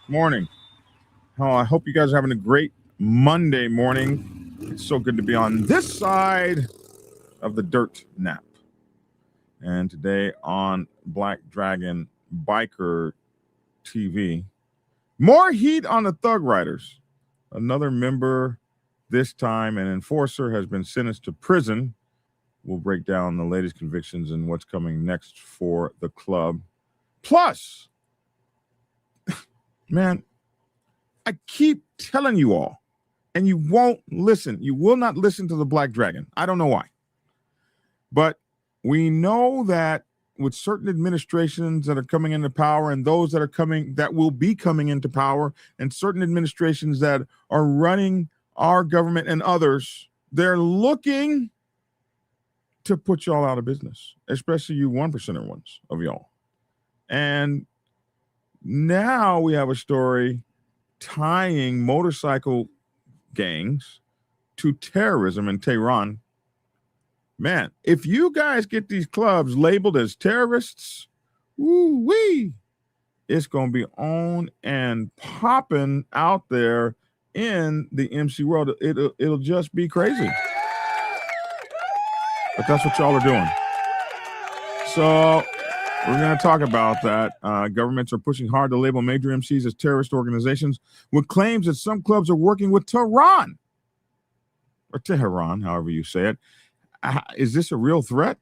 Morning. I hope you guys are having a great Monday morning. It's so good to be on this side of the dirt nap. And today on Black Dragon Biker TV, more heat on the Thug Riders. Another member, this time an enforcer, has been sentenced to prison. We'll break down the latest convictions and what's coming next for the club. Plus, man, I keep telling you all, and you won't listen. You will not listen to the Black Dragon. I don't know why. But we know that with certain administrations that are coming into power and those that will be coming into power, and certain administrations that are running our government and others, they're looking to put y'all out of business, especially you 1%er ones of y'all. And now we have a story tying motorcycle gangs to terrorism in Tehran. Man, if you guys get these clubs labeled as terrorists, woo-wee, it's going to be on and popping out there in the MC world. It'll just be crazy. But that's what y'all are doing. So we're going to talk about that. Governments are pushing hard to label major MCs as terrorist organizations with claims that some clubs are working with Tehran, or Tehran, however you say it. Is this a real threat?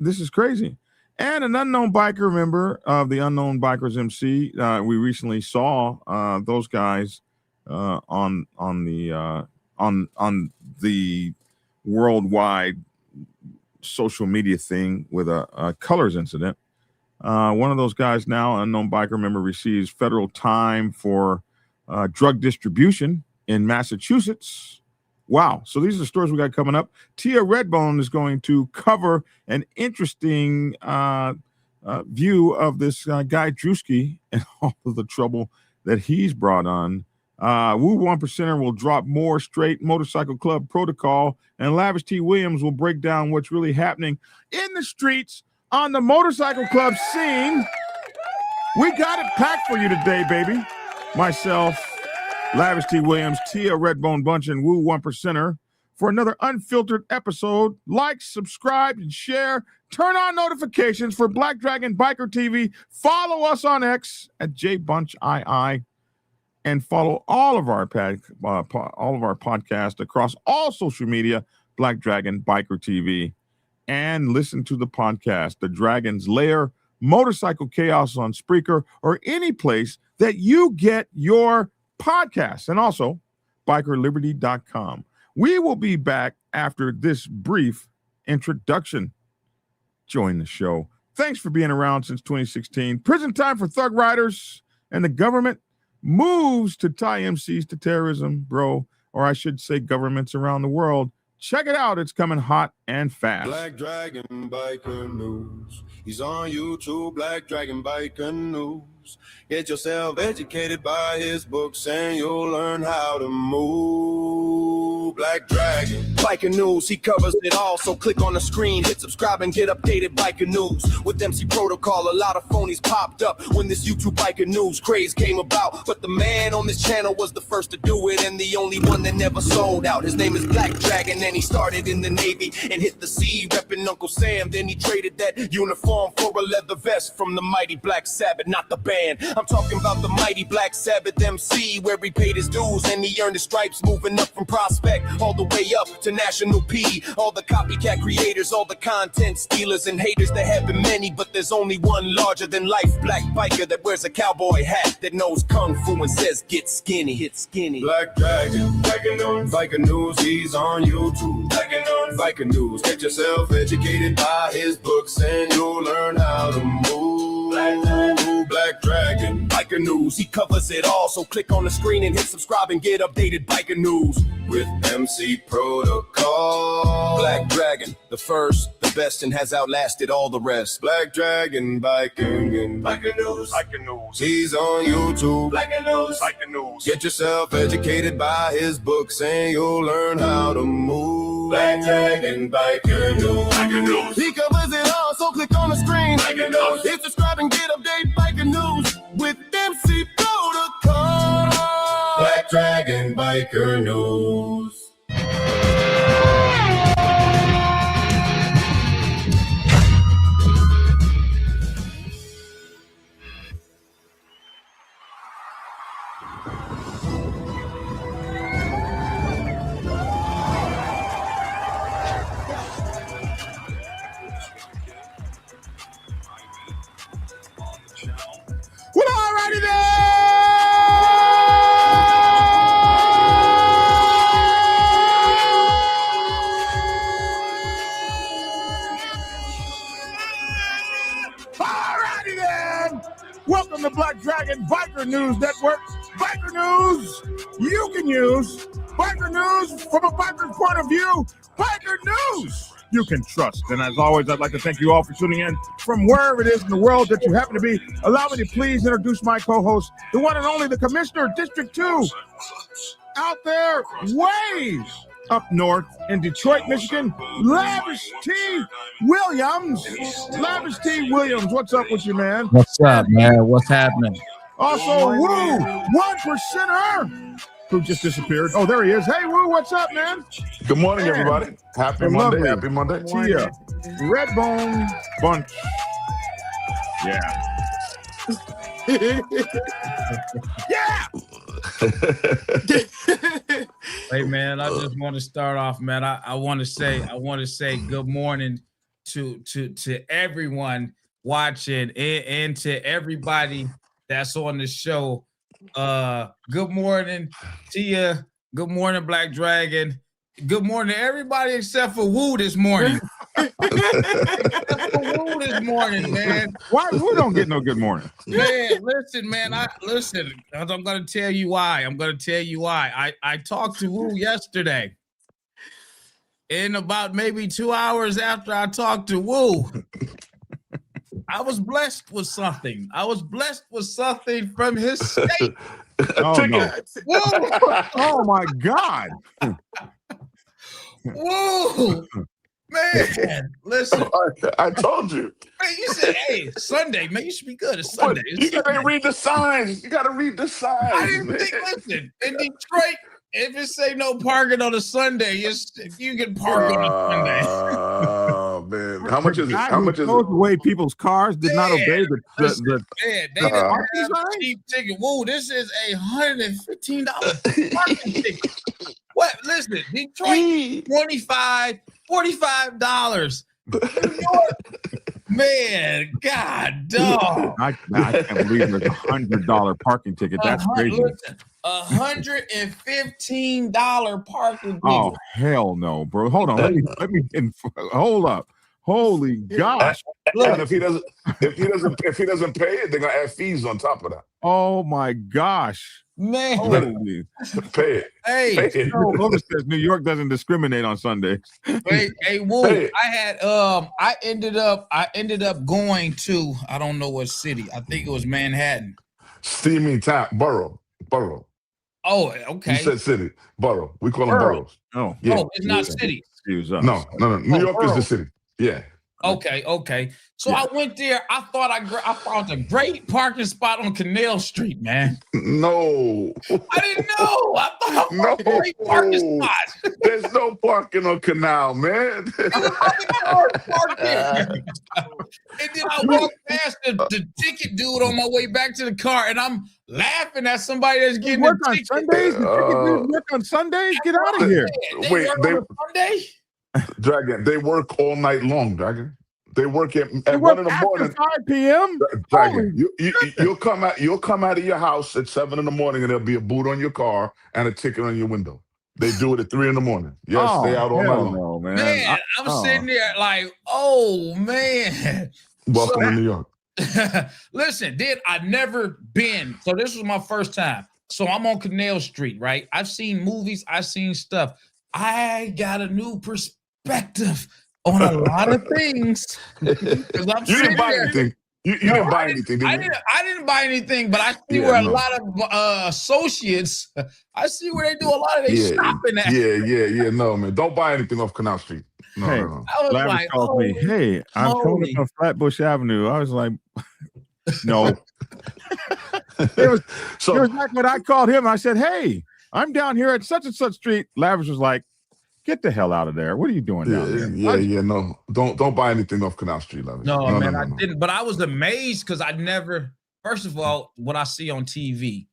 This is crazy. And an unknown biker member of the Unknown Bikers MC, we recently saw those guys on the worldwide social media thing with a colors incident. One of those guys now, unknown biker member, receives federal time for drug distribution in Massachusetts. Wow. So these are the stories we got coming up. Tia Redbone is going to cover an interesting view of this guy Drewski and all of the trouble that he's brought on. Woo 1%er will drop more straight motorcycle club protocol, and Lavish T Williams will break down what's really happening in the streets on the motorcycle club scene. We got it packed for you today, baby. Myself, Lavish T Williams, Tia Redbone Bunch, and Woo 1%er for another unfiltered episode. Like, subscribe, and share. Turn on notifications for Black Dragon Biker TV. Follow us on X at JBunchII. And follow all of our podcasts across all social media, Black Dragon Biker TV. And listen to the podcast, The Dragon's Lair, Motorcycle Chaos on Spreaker, or any place that you get your podcasts. And also, bikerliberty.com. We will be back after this brief introduction. Join the show. Thanks for being around since 2016. Prison time for Thug Riders, and the government moves to tie MCs to terrorism, bro. Or I should say governments around the world. Check it out. It's coming hot and fast. Black Dragon Biker News. He's on YouTube, Black Dragon Biker News. Get yourself educated by his books and you'll learn how to move. Black Dragon Biker News, he covers it all, so click on the screen, hit subscribe and get updated Biker News. With MC Protocol, a lot of phonies popped up when this YouTube Biker News craze came about. But the man on this channel was the first to do it and the only one that never sold out. His name is Black Dragon and he started in the Navy and hit the sea repping Uncle Sam. Then he traded that uniform for a leather vest from the mighty Black Sabbath, not the band. I'm talking about the mighty Black Sabbath MC, where he paid his dues and he earned his stripes, moving up from Prospect all the way up to National P. All the copycat creators, all the content stealers and haters, there have been many, but there's only one larger than life Black biker that wears a cowboy hat, that knows kung fu and says get skinny, hit skinny. Black Dragon Biker News, he's on YouTube. Biker News, get yourself educated by his books and you'll learn how to move. Black Dragon Biker News, he covers it all, so click on the screen and hit subscribe and get updated Biker News with MC Protocol. Black Dragon, the first, the best, and has outlasted all the rest. Black Dragon Biker News, he's on YouTube. Biker News, get yourself educated by his books and you'll learn how to move. Black Dragon Biker News, he covers it all, so click on the screen, hit subscribe and get updated Biker News with MC Protocol. Biker News. Well, alrighty then. Alrighty then. Welcome to Black Dragon Biker News Network. Biker news you can use. Biker news from a biker's point of view. Biker news you can trust. And as always, I'd like to thank you all for tuning in from wherever it is in the world that you happen to be. Allow me to please introduce my co-host, the one and only, the Commissioner, District 2, out there way up north in Detroit, Michigan, Lavish T. Williams. Lavish T. Williams, what's up with you, man? What's up, man? What's happening? Also, Woo, 1%er, who just disappeared. Oh, there he is. Hey, Woo, what's up, man? Good morning, everybody. Happy Monday. Lovely. Happy Monday. Tia, Redbone Bunch. Yeah. Yeah. Hey, man, I just want to start off, man. I want to say good morning to everyone watching and to everybody that's on the show. Good morning, Tia. Good morning, Black Dragon. Good morning to everybody except for Woo this morning. Except for Woo this morning, man. Why Woo don't get no good morning? Man, listen, man. I'm gonna tell you why. I talked to Woo yesterday. In about maybe 2 hours after I talked to Woo, I was blessed with something. From his state. Oh, no. Woo! Oh, my God. Woo! Man, listen. I told you. Man, you said, hey, Sunday, man, you should be good. It's Sunday. You gotta read the signs. You gotta read the signs. I didn't think, listen, in Detroit, if it say no parking on a Sunday, you can park on a Sunday. Oh man, how much is it? How much is it? Away people's cars did not obey the man, they didn't have a cheap ticket. Whoa, this is $115 parking ticket. What? Listen, Detroit, $45 New York, man, God, dog. I can't believe there's $100 parking ticket. That's crazy. Listen, $115 parking ticket. Oh hell no, bro. Hold on. Let me hold up. Holy gosh. And if he doesn't pay it, they're gonna add fees on top of that. Oh my gosh. Man, holy. Pay it. Hey, pay it. Notice says New York doesn't discriminate on Sundays. Hey, Woo, I ended up going to, I don't know what city. I think it was Manhattan. Steamy town, borough. Oh, okay. You said city, borough. We call them boroughs. Oh, yeah. Oh, it's not city. Excuse us. No. New York is the city. Yeah. Okay. So I went there. I thought I found a great parking spot on Canal Street, man. No. I didn't know. I thought I found a great parking spot. There's no parking on Canal, man. And then I walked past the ticket dude on my way back to the car, and I'm laughing at somebody that's getting work on Sundays. Work on Sundays. Get out of here. Wait, they on Sunday? Dragon, they work all night long, Dragon. They work at 1 in the morning. 5 p.m. Dragon, you'll come out of your house at 7 in the morning, and there'll be a boot on your car and a ticket on your window. They do it at 3 in the morning. Yes, stay out all night long. No, man. Man, I'm sitting there like, oh man. Welcome to New York. Listen, I've never been. So this was my first time. So I'm on Canal Street, right? I've seen movies, I've seen stuff. I got a new perspective on a lot of things. You didn't buy anything. You didn't buy anything, did you? I didn't buy anything, but I see where a lot of associates, I see where they do a lot of their shopping at. Yeah. No, man. Don't buy anything off Canal Street. No. I was like, called me, hey, I'm coming on Flatbush Avenue. I was like, no. It was like when I called him, I said, hey, I'm down here at such and such street. Lavish was like, get the hell out of there. What are you doing down there? No. Don't buy anything off Canal Street, Lavish. No, man, I didn't. But I was amazed because I never, first of all, what I see on TV,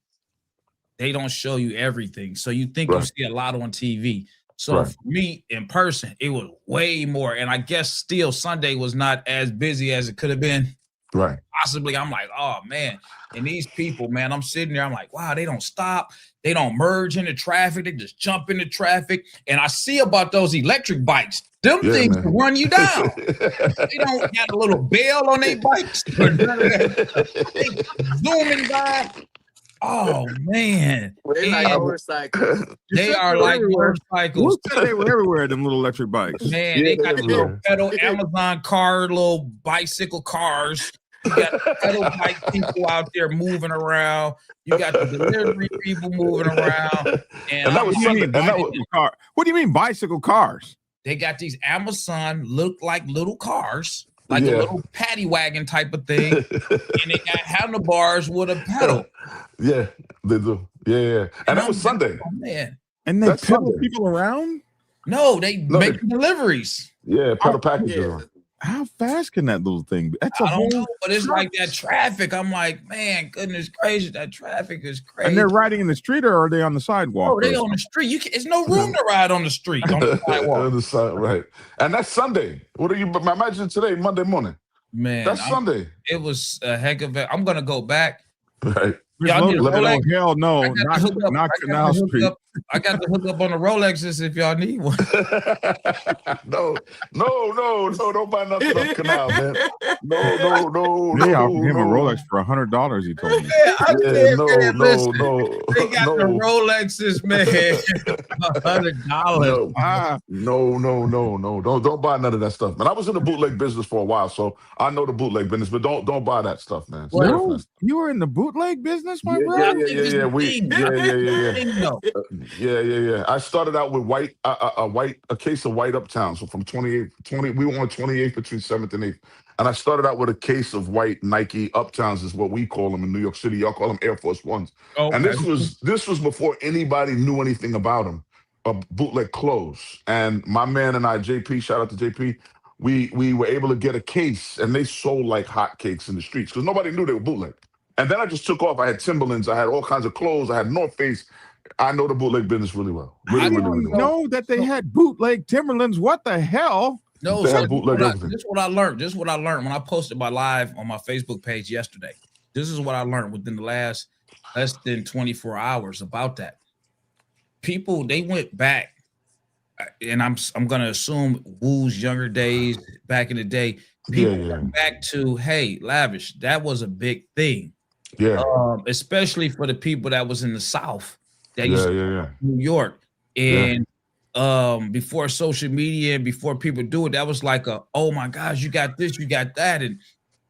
they don't show you everything. So you think you see a lot on TV. So for me, in person, it was way more. And I guess still Sunday was not as busy as it could have been. Right. Possibly. I'm like, oh, man. And these people, man, I'm sitting there. I'm like, wow, they don't stop. They don't merge into traffic. They just jump into traffic. And I see about those electric bikes. Them things will run you down. They don't got a little bell on their bikes. They zooming by. Oh man, they're like motorcycles. They are like motorcycles. Who said they were everywhere? Them little electric bikes. Man, they got the little pedal Amazon car, little bicycle cars. You got pedal bike people out there moving around. You got the delivery people moving around. And that was Sunday. What do you mean bicycle cars? They got these Amazon look like little cars, like a little paddy wagon type of thing, and they got handlebars with a pedal. Yeah, they do. Yeah. And that was Sunday. Oh, man. And they pedal people around? No, they make deliveries. Yeah, pedal packages. How fast can that little thing be? That's I don't know, but it's like that traffic. I'm like, man, goodness gracious, that traffic is crazy. And they're riding in the street, or are they on the sidewalk? Oh, they on the street. There's no room to ride on the street. On the sidewalk. On the side, right. And that's Sunday. What are you? Imagine today, Monday morning. Man, that's Sunday. It was a heck of it. I'm gonna go back. Right. Y'all need a Rolex? Hell no, not Canal Street. I got the hook up on the Rolexes if y'all need one. No, don't buy nothing on Canal, man. No. They offered him a Rolex for $100. He told me. No. They got the Rolexes, man. $100. No. Don't buy none of that stuff, man. I was in the bootleg business for a while, so I know the bootleg business, but don't buy that stuff, man. You were in the bootleg business, my brother? Yeah. I started out with a case of white Uptown. So from 20, we were on 28th between 7th and 8th. And I started out with a case of white Nike Uptowns is what we call them in New York City. Y'all call them Air Force Ones. Okay. And this was before anybody knew anything about them. Bootleg clothes. And my man and I, JP, shout out to JP, we were able to get a case, and they sold like hotcakes in the streets because nobody knew they were bootleg. And then I just took off. I had Timberlands. I had all kinds of clothes. I had North Face. I know the bootleg business really well. I didn't know that they had bootleg Timberlands. What the hell? No, this is what I learned. This is what I learned when I posted my live on my Facebook page yesterday. This is what I learned within the last less than 24 hours about that. People, they went back, and I'm gonna assume Wu's younger days back in the day. People went back to, hey, Lavish, that was a big thing. Yeah. Especially for the people that was in the South, that used to New York. And before social media and before people do it, that was like oh my gosh, you got this, you got that. And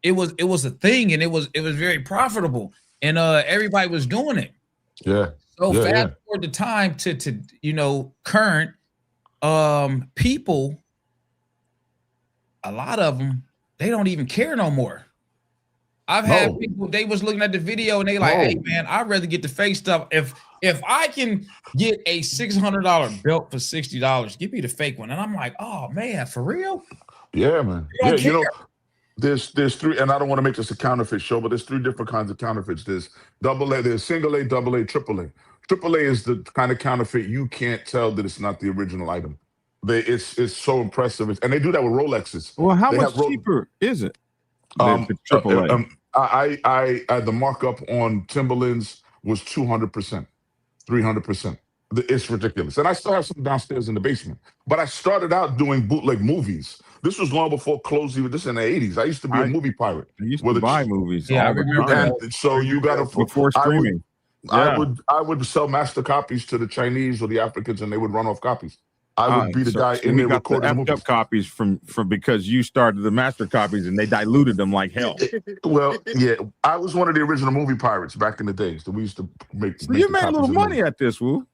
it was a thing, and it was very profitable, and everybody was doing it. Yeah. So fast forward the time to current people, a lot of them, they don't even care no more. I've had people, they was looking at the video and they like, hey man, I'd rather get the fake stuff. If I can get a $600 belt for $60, give me the fake one. And I'm like, oh man, for real? Yeah, man. Yeah, there's three, and I don't want to make this a counterfeit show, but there's three different kinds of counterfeits. There's AA, there's single A, double A, triple A. Triple A is the kind of counterfeit you can't tell that it's not the original item. It's so impressive, and they do that with Rolexes. Well, how much cheaper is it? The triple A. The markup on Timberlands was 200%, 300%. It's ridiculous, and I still have some downstairs in the basement. But I started out doing bootleg movies. This was long before clothes. This in the 80s. I used to be a movie pirate. I used to buy movies. Yeah, I remember. And so you got to before streaming. I would sell master copies to the Chinese or the Africans, and they would run off copies. I would be the guy in there recording the copies from because you started the master copies and they diluted them like hell. Well, yeah, I was one of the original movie pirates back in the days that we used to make. So you made a little money at this, Wu.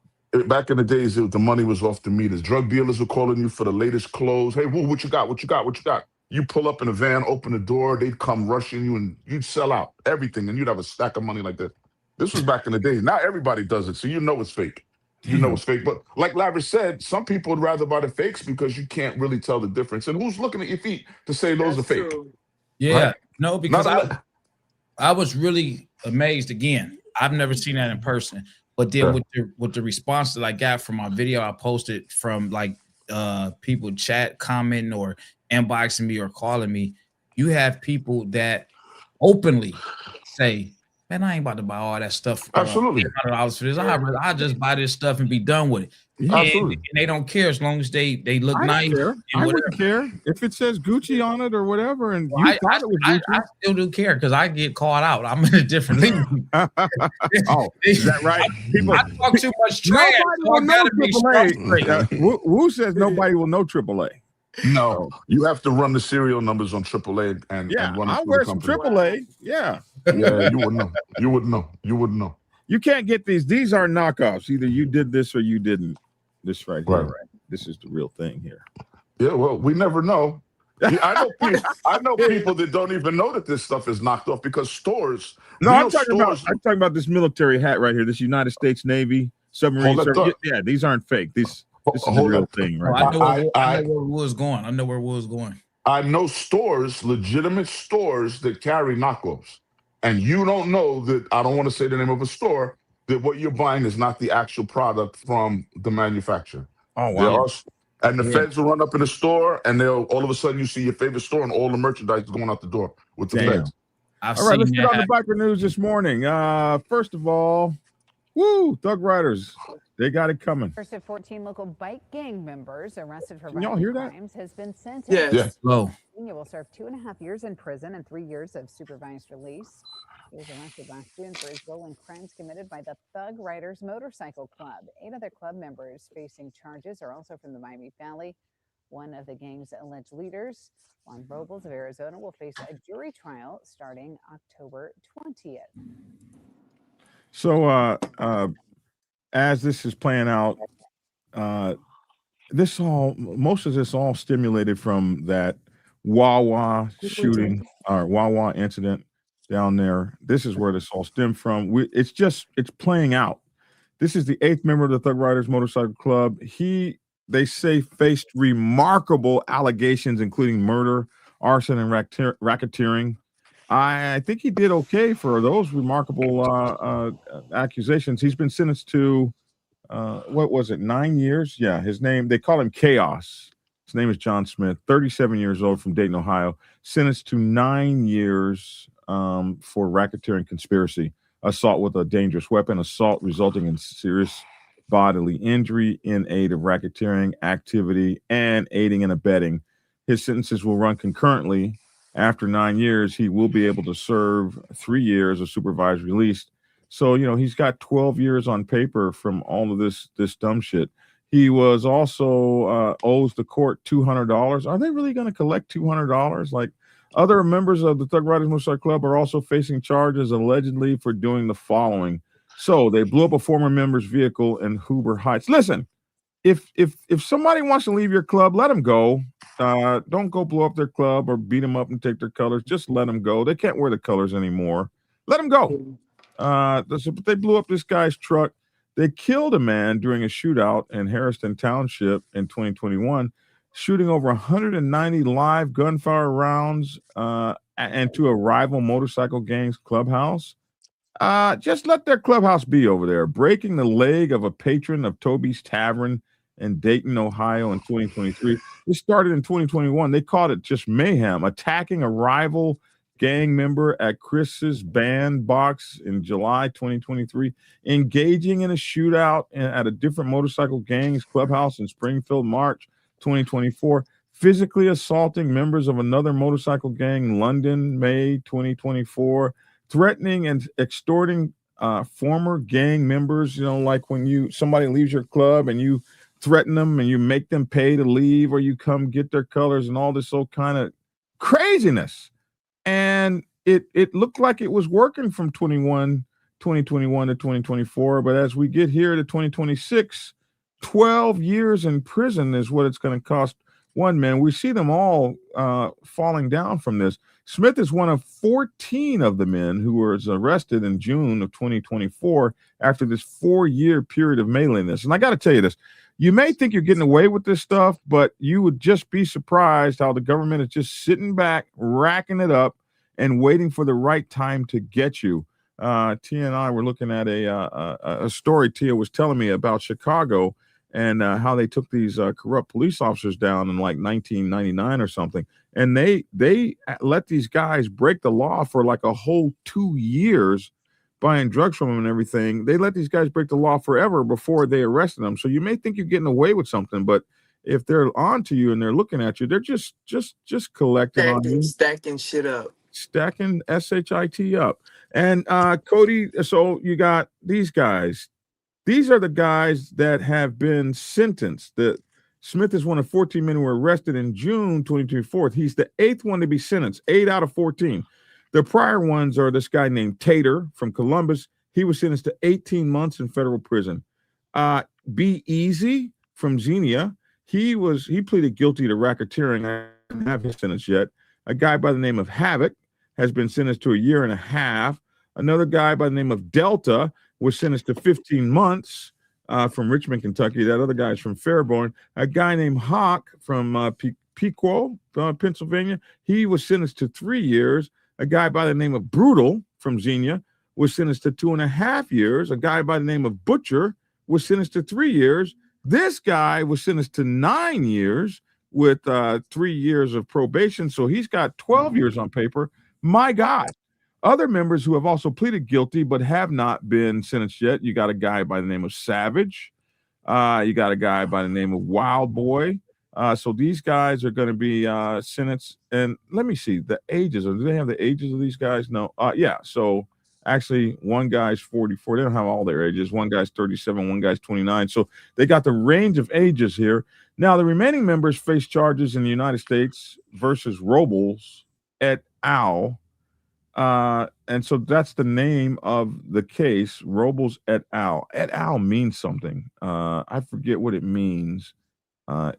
Back in the days, the money was off the meters. Drug dealers were calling you for the latest clothes. Hey, Wu, what you got? What you got? What you got? You pull up in a van, open the door, they'd come rushing you, and you'd sell out everything, and you'd have a stack of money like that. This was back in the days. Now everybody does it, so you know it's fake. you know it's fake. But like Lavish said, some people would rather buy the fakes because you can't really tell the difference. And who's looking at your feet to say those are fake? True. Yeah, Right? no, because Not I was really amazed again. I've never seen that in person, but then with the response that I got from my video I posted from like people chat commenting or inboxing me or calling me, you have people that openly say, man, I ain't about to buy all that stuff. Absolutely. $800 for this. I'll just buy this stuff and be done with it. Absolutely. And they don't care as long as they look nice. I wouldn't care if it says Gucci on it or whatever. And you thought it was Gucci. I still do care because I get called out. I'm in a different league. Oh, is that right? People, I talk too much trash. Nobody will know AAA. Who says nobody will know AAA? No, you have to run the serial numbers on AAA and run it I'll through wear the some company. AAA. Yeah. Yeah, you would know. You would know. You would know. You can't get these. These are knockoffs. Either you did this or you didn't. This right here. Right. This is the real thing here. Yeah, well, we never know. I know people that don't even know that this stuff is knocked off because stores. No, I'm talking about this military hat right here. This United States Navy submarine. Yeah, these aren't fake. This is the real thing, right? I know where Will is going. I know where Will is going. I know stores, legitimate stores that carry knockoffs, and you don't know that. I don't want to say the name of a store. That what you're buying is not the actual product from the manufacturer. Oh wow! And the feds will run up in the store, and they'll all of a sudden you see your favorite store, and all the merchandise is going out the door with the feds. All right, let's get on the biker news this morning. First of all, Thug Riders, they got it coming. First of 14 local bike gang members arrested for y'all hear that? crimes has been sentenced. Yes. Slow. He will serve 2.5 years in prison and 3 years of supervised release. He was arrested last June for his role in crimes committed by the Thug Riders Motorcycle Club. 8 other club members facing charges are also from the Miami Valley. One of the gang's alleged leaders, Juan Robles of Arizona, will face a jury trial starting October 20th. So, as this is playing out, most of this all stimulated from that Wawa shooting or Wawa incident down there. This is where this all stemmed from. It's playing out. This is the 8th member of the Thug Riders Motorcycle Club. They say faced remarkable allegations, including murder, arson, and racketeering. I think he did okay for those remarkable accusations. He's been sentenced to 9 years? Yeah, they call him Chaos. His name is John Smith, 37 years old, from Dayton, Ohio, sentenced to 9 years for racketeering conspiracy, assault with a dangerous weapon, assault resulting in serious bodily injury in aid of racketeering activity, and aiding and abetting. His sentences will run concurrently. After 9 years, he will be able to serve 3 years of supervised release. So, he's got 12 years on paper from all of this dumb shit. He was also owes the court $200. Are they really going to collect $200? Like, other members of the Thug Riders Motorcycle Club are also facing charges allegedly for doing the following. So they blew up a former member's vehicle in Hoover Heights. Listen, if somebody wants to leave your club, let them go. Don't go blow up their club or beat them up and take their colors. Just let them go. They can't wear the colors anymore. Let them go. They blew up this guy's truck. They killed a man during a shootout in Harrison Township in 2021, shooting over 190 live gunfire rounds into a rival motorcycle gang's clubhouse. Just let their clubhouse be over there, breaking the leg of a patron of Toby's Tavern in Dayton, Ohio in 2023. This started in 2021. They called it just mayhem, attacking a rival gang member at Chris's band box in July 2023, engaging in a shootout at a different motorcycle gang's clubhouse in Springfield, March 2024, physically assaulting members of another motorcycle gang, London, May 2024, threatening and extorting former gang members, like when somebody leaves your club and you threaten them and you make them pay to leave, or you come get their colors and all this old kind of craziness. And it looked like it was working from 2021 to 2024. But as we get here to 2026, 12 years in prison is what it's going to cost one man. We see them all falling down from this. Smith is one of 14 of the men who was arrested in June of 2024 after this 4-year period of mailing this. And I got to tell you this, you may think you're getting away with this stuff, but you would just be surprised how the government is just sitting back, racking it up, and waiting for the right time to get you. Tia and I were looking at a story Tia was telling me about Chicago and how they took these corrupt police officers down in like 1999 or something. And they let these guys break the law for like a whole 2 years, buying drugs from them and everything. They let these guys break the law forever before they arrested them. So you may think you're getting away with something, but if they're on to you and they're looking at you, they're just collecting on you. Stacking shit up. Stacking SHIT up. And Cody, so you got these guys. These are the guys that have been sentenced. Smith is one of 14 men who were arrested in June 2024. He's the 8th one to be sentenced, 8 out of 14. The prior ones are this guy named Tater from Columbus. He was sentenced to 18 months in federal prison. Be Easy from Xenia. He pleaded guilty to racketeering. I don't have his sentence yet. A guy by the name of Havoc has been sentenced to 1.5 years. Another guy by the name of Delta was sentenced to 15 months from Richmond, Kentucky. That other guy is from Fairborn. A guy named Hawk from Pequot, Pennsylvania. He was sentenced to 3 years. A guy by the name of Brutal from Xenia was sentenced to 2.5 years. A guy by the name of Butcher was sentenced to 3 years. This guy was sentenced to 9 years with 3 years of probation. So he's got 12 years on paper. My God. Other members who have also pleaded guilty but have not been sentenced yet. You got a guy by the name of Savage. You got a guy by the name of Wild Boy. So these guys are going to be sentenced. And let me see the ages. Do they have the ages of these guys? No. Yeah. So actually, one guy's 44. They don't have all their ages. One guy's 37. One guy's 29. So they got the range of ages here. Now, the remaining members face charges in the United States versus Robles et al. And so that's the name of the case, Robles et al. Et al means something. I forget what it means.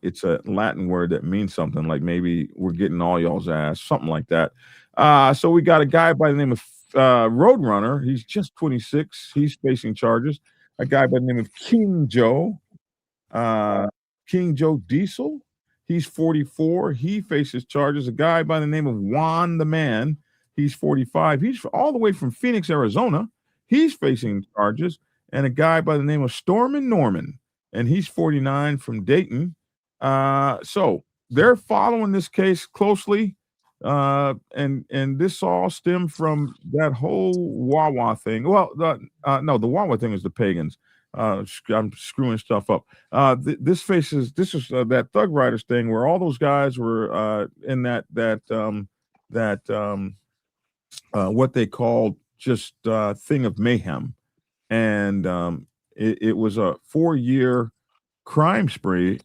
It's a Latin word that means something like maybe we're getting all y'all's ass, something like that. So we got a guy by the name of Roadrunner. He's just 26. He's facing charges. A guy by the name of King Joe Diesel. He's 44. He faces charges. A guy by the name of Juan the Man. He's 45. He's all the way from Phoenix, Arizona. He's facing charges. And a guy by the name of Stormin' Norman, and he's 49 from Dayton. So they're following this case closely. And this all stemmed from that whole Wawa thing. Well, no, the Wawa thing is the pagans. I'm screwing stuff up. This is that Thug Riders thing where all those guys were in that what they called just thing of mayhem, and it was a 4-year crime spree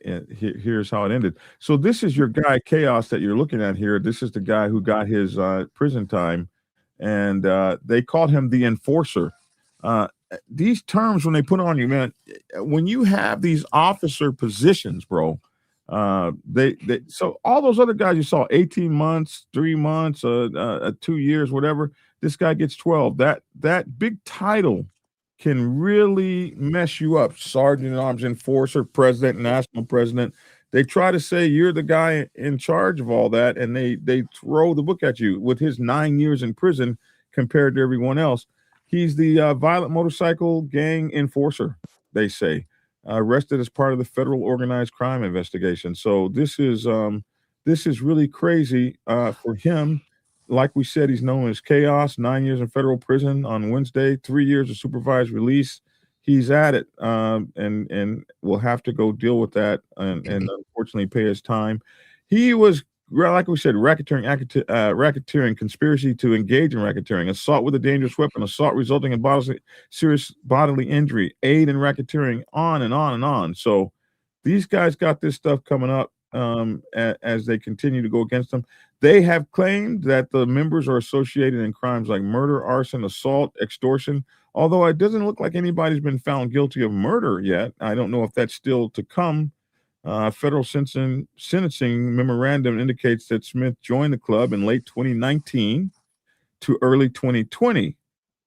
here's how it ended. So this is your guy Chaos that you're looking at here. This is the guy who got his prison time, and they called him the enforcer. These terms, when they put on you, man, when you have these officer positions, bro, so all those other guys you saw 18 months, 3 months, 2 years, whatever, this guy gets 12. That big title can really mess you up. Sergeant at Arms, enforcer, president, national president. They try to say you're the guy in charge of all that, and they throw the book at you with his 9 years in prison compared to everyone else. He's the violent motorcycle gang enforcer, they say. Arrested as part of the federal organized crime investigation. So this is really crazy for him. Like we said, he's known as Chaos. 9 years in federal prison on Wednesday. 3 years of supervised release. He's at it, and will have to go deal with that and unfortunately pay his time. He was, like we said, racketeering, conspiracy to engage in racketeering, assault with a dangerous weapon, assault resulting in serious bodily injury, aid in racketeering, on and on and on. So these guys got this stuff coming up as they continue to go against them. They have claimed that the members are associated in crimes like murder, arson, assault, extortion, although it doesn't look like anybody's been found guilty of murder yet. I don't know if that's still to come. Federal sentencing memorandum indicates that Smith joined the club in late 2019 to early 2020.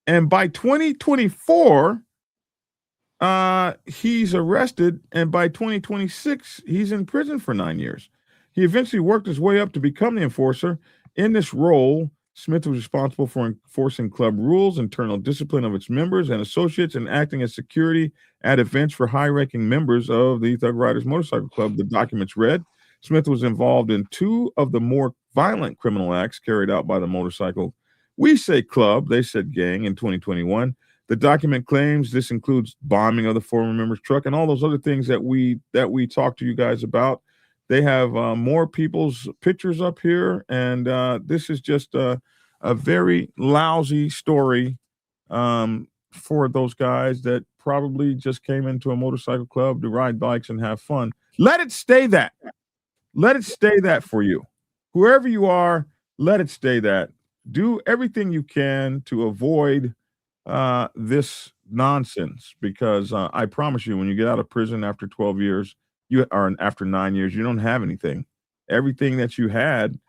And by 2024, he's arrested. And by 2026, he's in prison for 9 years. He eventually worked his way up to become the enforcer. In this role, Smith was responsible for enforcing club rules, internal discipline of its members and associates, and acting as security at events for high-ranking members of the Thug Riders Motorcycle Club. The documents read, Smith was involved in 2 of the more violent criminal acts carried out by the motorcycle. We say club, they said gang in 2021. The document claims this includes bombing of the former member's truck and all those other things that we talked to you guys about. They have more people's pictures up here, and this is just a very lousy story for those guys that probably just came into a motorcycle club to ride bikes and have fun. Let it stay that. Let it stay that for you. Whoever you are, let it stay that. Do everything you can to avoid this nonsense, because I promise you, when you get out of prison after 12 years, after 9 years, you don't have anything. Everything that you had,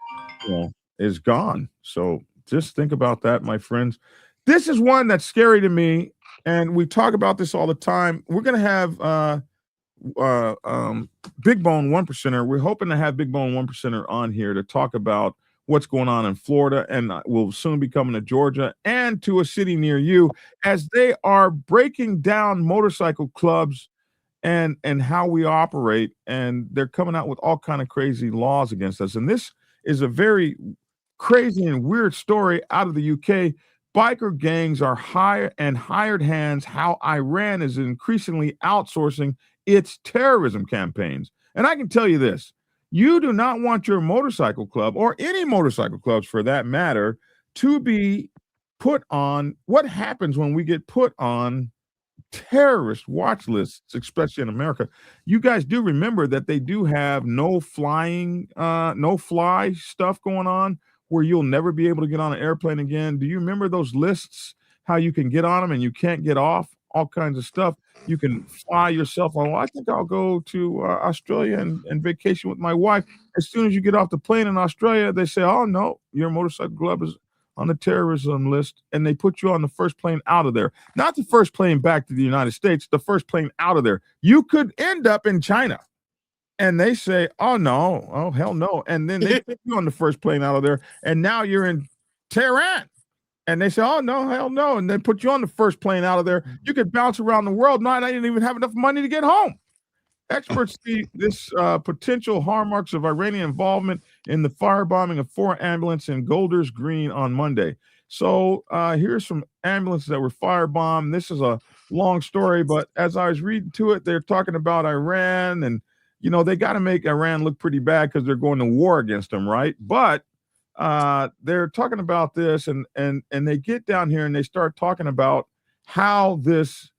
is gone. So just think about that, my friends. This is one that's scary to me, and we talk about this all the time. We're gonna have Big Bone 1%er. We're hoping to have Big Bone 1%er on here to talk about what's going on in Florida, and will soon be coming to Georgia and to a city near you, as they are breaking down motorcycle clubs and how we operate, and they're coming out with all kind of crazy laws against us. And this is a very crazy and weird story out of the UK. Biker gangs are hired hands, how Iran is increasingly outsourcing its terrorism campaigns. And I can tell you this, you do not want your motorcycle club, or any motorcycle clubs for that matter, to be put on. What happens when we get put on terrorist watch lists, especially in America? You guys do remember that they do have no fly stuff going on, where you'll never be able to get on an airplane again. Do you remember those lists, how you can get on them and you can't get off, all kinds of stuff? You can fly yourself on, well, I think I'll go to Australia and vacation with my wife. As soon as you get off the plane in Australia, they say, oh no, your motorcycle club is on the terrorism list, and they put you on the first plane out of there. Not the first plane back to the United States, the first plane out of there. You could end up in China. And they say, oh no, oh hell no. And then they put you on the first plane out of there, and now you're in Tehran. And they say, oh no, hell no. And they put you on the first plane out of there. You could bounce around the world. No, I didn't even have enough money to get home. Experts see this potential hallmarks of Iranian involvement in the firebombing of 4 ambulances in Golders Green on Monday. So here's some ambulances that were firebombed. This is a long story, but as I was reading to it, they're talking about Iran, and they got to make Iran look pretty bad because they're going to war against them, right? But they're talking about this, and they get down here and they start talking about how this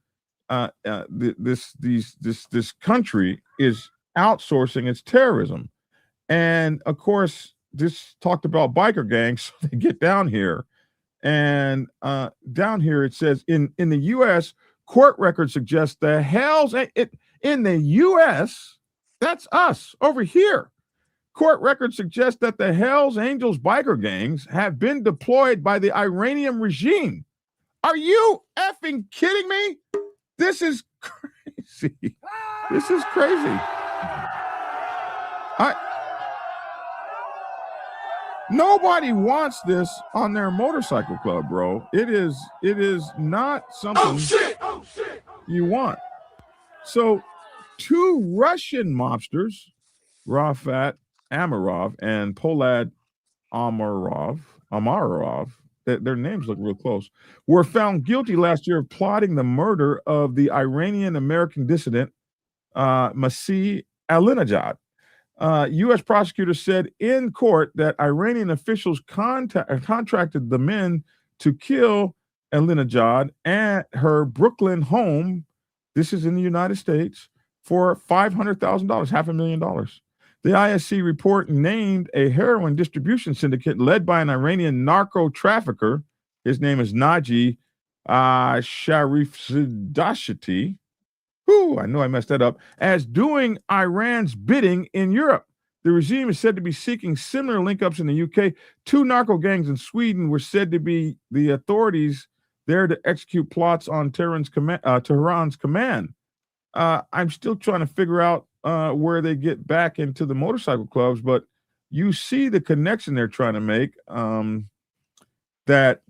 country is outsourcing its terrorism. And of course, this talked about biker gangs. So they get down here, and down here it says in the U.S. court records suggest the hell's in the U.S. That's us over here. Court records suggest that the Hells Angels biker gangs have been deployed by the Iranian regime. Are you effing kidding me? This is crazy. This is crazy. Nobody wants this on their motorcycle club, bro. It is not something you want. So 2 Russian mobsters, Rafat Amarov and Polad Amarov, their names look real close, were found guilty last year of plotting the murder of the Iranian-American dissident, Masih Alinejad. U.S. prosecutors said in court that Iranian officials contracted the men to kill Alinejad at her Brooklyn home, this is in the United States, for $500,000, $500,000. The ISC report named a heroin distribution syndicate led by an Iranian narco trafficker. His name is Naji Sharifzadashti, I know I messed that up, as doing Iran's bidding in Europe. The regime is said to be seeking similar link-ups in the UK. 2 narco gangs in Sweden were said to be the authorities there to execute plots on Tehran's command. I'm still trying to figure out where they get back into the motorcycle clubs, but you see the connection they're trying to make. That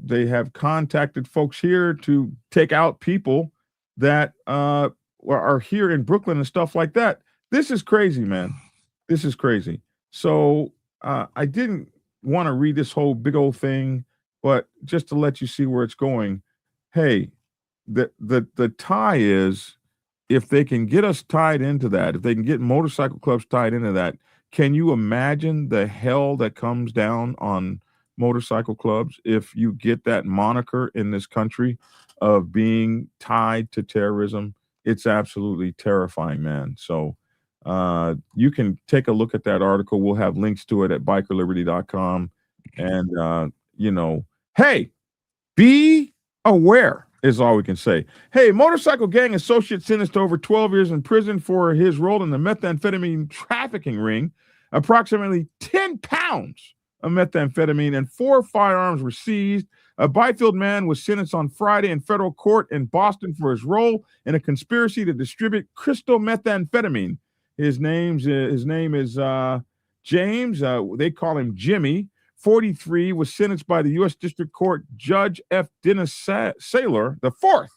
they have contacted folks here to take out people that are here in Brooklyn and stuff like that. This is crazy, man. This is crazy. So I didn't want to read this whole big old thing, but just to let you see where it's going. Hey, the tie is, if they can get us tied into that, if they can get motorcycle clubs tied into that, can you imagine the hell that comes down on motorcycle clubs if you get that moniker in this country of being tied to terrorism? It's absolutely terrifying, man. So you can take a look at that article. We'll have links to it at bikerliberty.com. And, hey, be aware is all we can say. Hey, motorcycle gang associate sentenced to over 12 years in prison for his role in the methamphetamine trafficking ring. Approximately 10 pounds of methamphetamine and 4 firearms were seized. A Byfield man was sentenced on Friday in federal court in Boston for his role in a conspiracy to distribute crystal methamphetamine. His name is James. They call him Jimmy. 43, was sentenced by the U.S. District Court Judge F. Dennis Saylor IV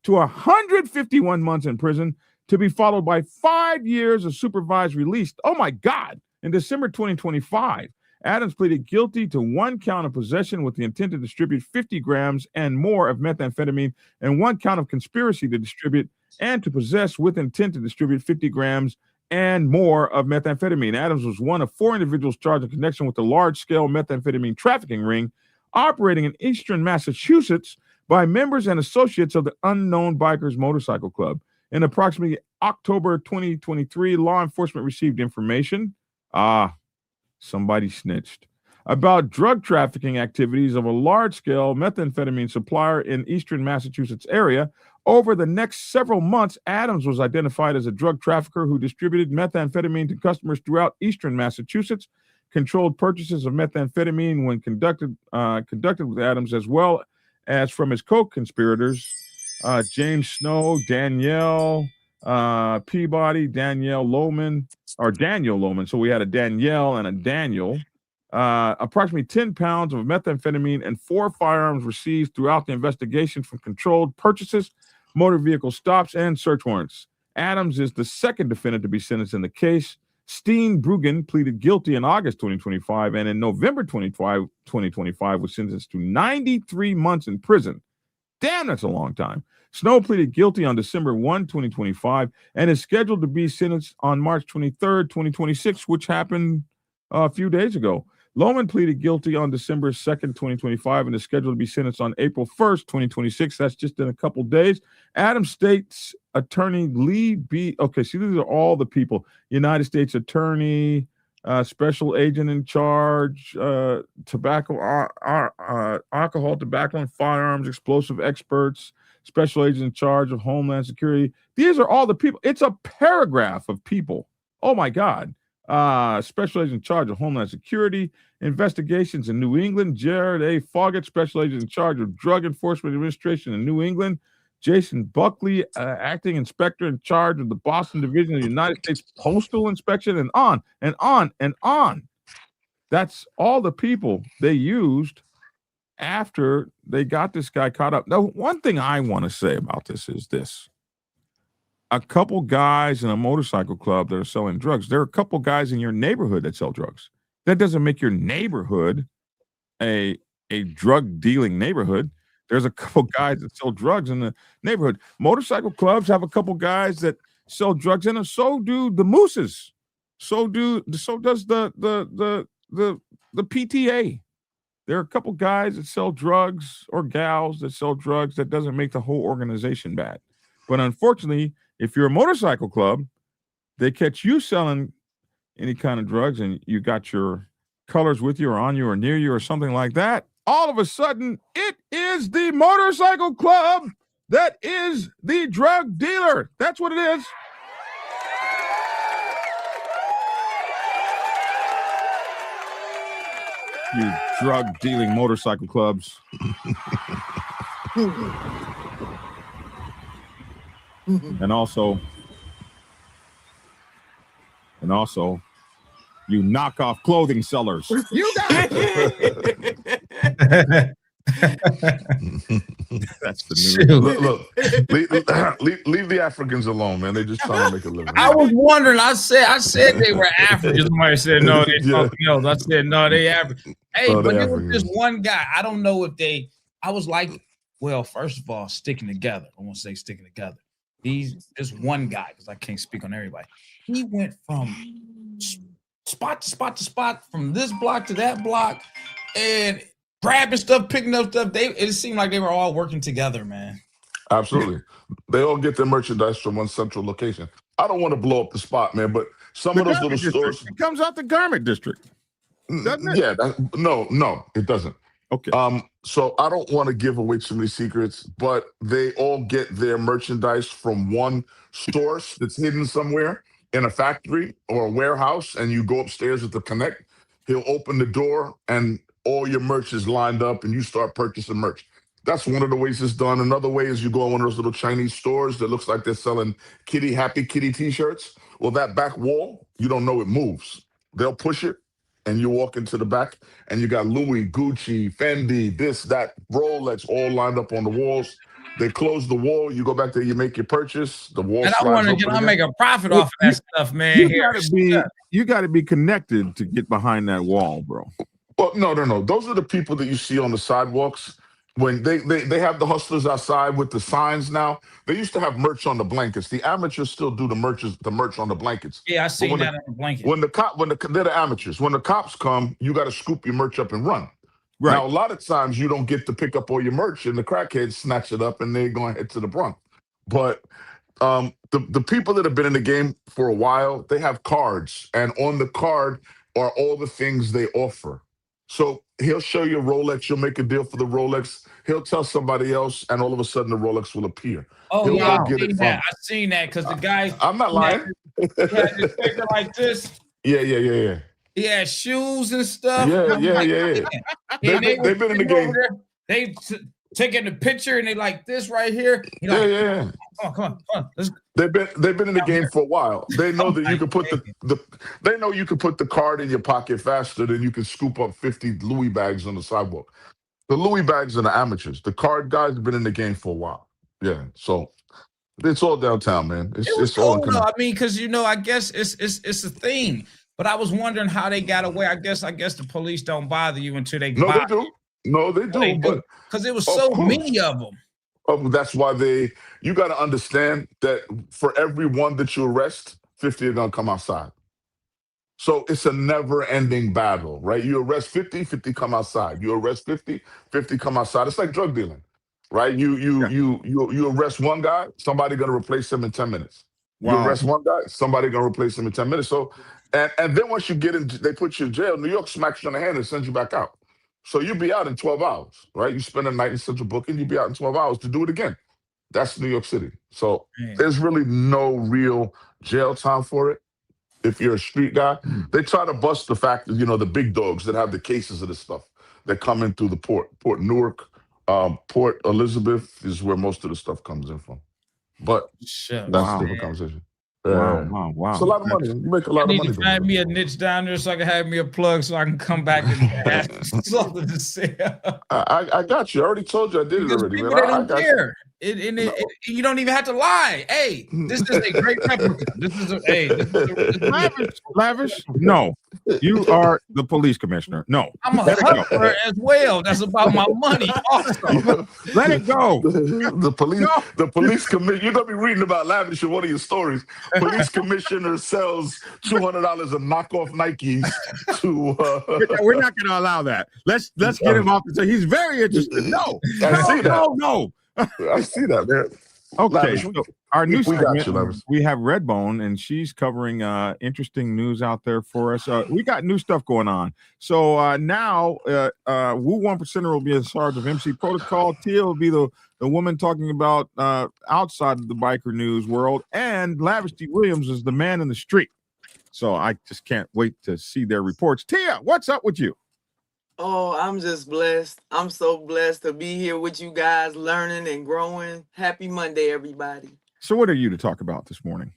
to 151 months in prison, to be followed by 5 years of supervised release. Oh, my God. In December 2025, Adams pleaded guilty to 1 count of possession with the intent to distribute 50 grams and more of methamphetamine, and 1 count of conspiracy to distribute and to possess with intent to distribute 50 grams and more of methamphetamine. Adams was one of 4 individuals charged in connection with the large-scale methamphetamine trafficking ring operating in eastern Massachusetts by members and associates of the Unknown Bikers Motorcycle Club. In approximately October 2023, law enforcement received information. Somebody snitched about drug trafficking activities of a large-scale methamphetamine supplier in eastern Massachusetts area. Over the next several months, Adams was identified as a drug trafficker who distributed methamphetamine to customers throughout eastern Massachusetts. Controlled purchases of methamphetamine when conducted with Adams, as well as from his co-conspirators, James Snow, Danielle Peabody, Daniel Lohman. So we had a Danielle and a Daniel. Approximately 10 pounds of methamphetamine and 4 firearms were seized throughout the investigation from controlled purchases, motor vehicle stops, and search warrants. Adams is the second defendant to be sentenced in the case. Steen Bruggen pleaded guilty in August 2025, and in November 2025 was sentenced to 93 months in prison. Damn, that's a long time. Snow pleaded guilty on December 1, 2025, and is scheduled to be sentenced on March 23rd, 2026, which happened a few days ago. Lohman pleaded guilty on December 2nd, 2025, and is scheduled to be sentenced on April 1st, 2026. That's just in a couple days. Adams State's Attorney Lee B. Okay, see, these are all the people. United States Attorney, Special Agent in Charge, Alcohol, Tobacco, and Firearms, Explosive Experts, Special Agent in Charge of Homeland Security. These are all the people. It's a paragraph of people. Oh, my God. Special Agent in Charge of Homeland Security, Investigations in New England, Jared A. Foggett, Special Agent in Charge of Drug Enforcement Administration in New England, Jason Buckley, Acting Inspector in Charge of the Boston Division of the United States Postal Inspection, and on and on and on. That's all the people they used after they got this guy caught up. Now, one thing I want to say about this is this. A couple guys in a motorcycle club that are selling drugs. There are a couple guys in your neighborhood that sell drugs. That doesn't make your neighborhood a drug dealing neighborhood. There's a couple guys that sell drugs in the neighborhood. Motorcycle clubs have a couple guys that sell drugs in them. So do the mooses. So does the PTA. There are a couple guys that sell drugs, or gals that sell drugs. That doesn't make the whole organization bad. But unfortunately, if you're a motorcycle club, they catch you selling any kind of drugs and you got your colors with you or on you or near you or something like that, all of a sudden, it is the motorcycle club that is the drug dealer. That's what it is. You drug dealing motorcycle clubs. And also, you knockoff clothing sellers. You got it. That's the new. Look, leave the Africans alone, man. They're just trying to make a living. I was wondering. I said they were Africans. Somebody said no, they something else. I said no, they African. Hey, but there was just one guy. I don't know if they. I was like, well, first of all, sticking together. I won't say sticking together. This one guy, because I can't speak on everybody. He went from spot to spot to spot, from this block to that block, and grabbing stuff, picking up stuff. It seemed like they were all working together, man. Absolutely. They all get their merchandise from one central location. I don't want to blow up the spot, man, but some of those little stores. It comes out the garment district. Doesn't it? Yeah. No, it doesn't. Okay. So I don't want to give away too many secrets, but they all get their merchandise from one source that's hidden somewhere in a factory or a warehouse, and you go upstairs at the Connect. He'll open the door, and all your merch is lined up, and you start purchasing merch. That's one of the ways it's done. Another way is you go in one of those little Chinese stores that looks like they're selling Happy Kitty t-shirts. Well, that back wall, you don't know it moves. They'll push it, and you walk into the back, and you got Louis, Gucci, Fendi, this, that, Rolex, all lined up on the walls. They close the wall. You go back there, you make your purchase. The wall. And I want to I make a profit off of that stuff, man. You got to be connected to get behind that wall, bro. Well, no. Those are the people that you see on the sidewalks. When they have the hustlers outside with the signs now. They used to have merch on the blankets. The amateurs still do the merch on the blankets. Yeah, I seen that on the blanket. They're the amateurs. When the cops come, you got to scoop your merch up and run. Right. Now, a lot of times you don't get to pick up all your merch, and the crackheads snatch it up, and they're going to head to the front. But the people that have been in the game for a while, they have cards, and on the card are all the things they offer. So he'll show you a Rolex. You'll make a deal for the Rolex. He'll tell somebody else, and all of a sudden the Rolex will appear. Oh, yeah, I've seen that because the guy. I'm not lying. He had this figure like this. Yeah. He had shoes and stuff. Yeah. They've been in the game. They taking the picture, and they like this right here. Yeah. Come on. They've been in the game for a while. They know that you can put they know you can put the card in your pocket faster than you can scoop up 50 Louis bags on the sidewalk. The Louis bags are the amateurs. The card guys have been in the game for a while. Yeah, so it's all downtown, man. It's all. Cool, I mean, because I guess it's a thing. But I was wondering how they got away. I guess the police don't bother you until they. No, they do. But because it was so many of them. Oh, that's why you got to understand that for every one that you arrest, 50 are going to come outside. So it's a never-ending battle, right? You arrest 50, 50 come outside. You arrest 50, 50 come outside. It's like drug dealing, right? You arrest one guy, somebody going to replace him in 10 minutes. Wow. You arrest one guy, somebody going to replace him in 10 minutes. So, and then once you get in, they put you in jail. New York smacks you on the hand and sends you back out. So you'll be out in 12 hours, right? You spend a night in central booking, you'll be out in 12 hours to do it again. That's New York City. So there's really no real jail time for it. If you're a street guy, they try to bust the fact that, the big dogs that have the cases of this stuff that come in through the port. Port Newark, Port Elizabeth is where most of the stuff comes in from. But that's a different conversation. Wow. It's a lot of money. You make a lot of money. I need to find me a niche down there so I can have me a plug so I can come back and ask something to say. I got you. I already told you I did it already. People, they don't care. You don't even have to lie. Hey, this is a great replica. This is Lavish. No, you are the police commissioner. No, I'm a hustler as well. That's about my money. Also, let it go. The police commissioner. You're gonna be reading about Lavish in one of your stories. Police commissioner sells $200 of knockoff Nikes to. We're not going to allow that. Let's get him off. He's very interested. No. I see that. No. I see that, man. Okay, Lavish, so our new we got segment, you, Lavish. we have Redbone, and she's covering interesting news out there for us. We got new stuff going on. So now, Woo 1%er will be in charge of MC Protocol. Tia will be the woman talking about outside of the biker news world, and Lavish T. Williams is the man in the street. So I just can't wait to see their reports. Tia, what's up with you? Oh, I'm just blessed. I'm so blessed to be here with you guys, learning and growing. Happy Monday, everybody. So what are you to talk about this morning?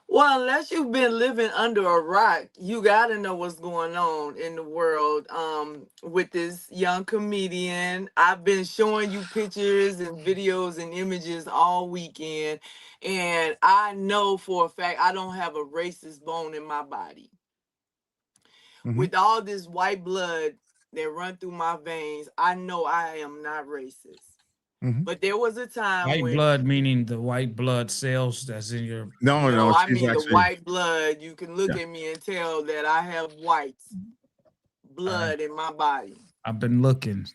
Well, unless you've been living under a rock, you got to know what's going on in the world with this young comedian. I've been showing you pictures and videos and images all weekend, and I know for a fact I don't have a racist bone in my body. With all this white blood that run through my veins, I know I am not racist. But there was a time White when blood meaning the white blood cells that's in your No, I she's mean actually, the white blood. You can look at me and tell that I have white blood in my body. I've been looking.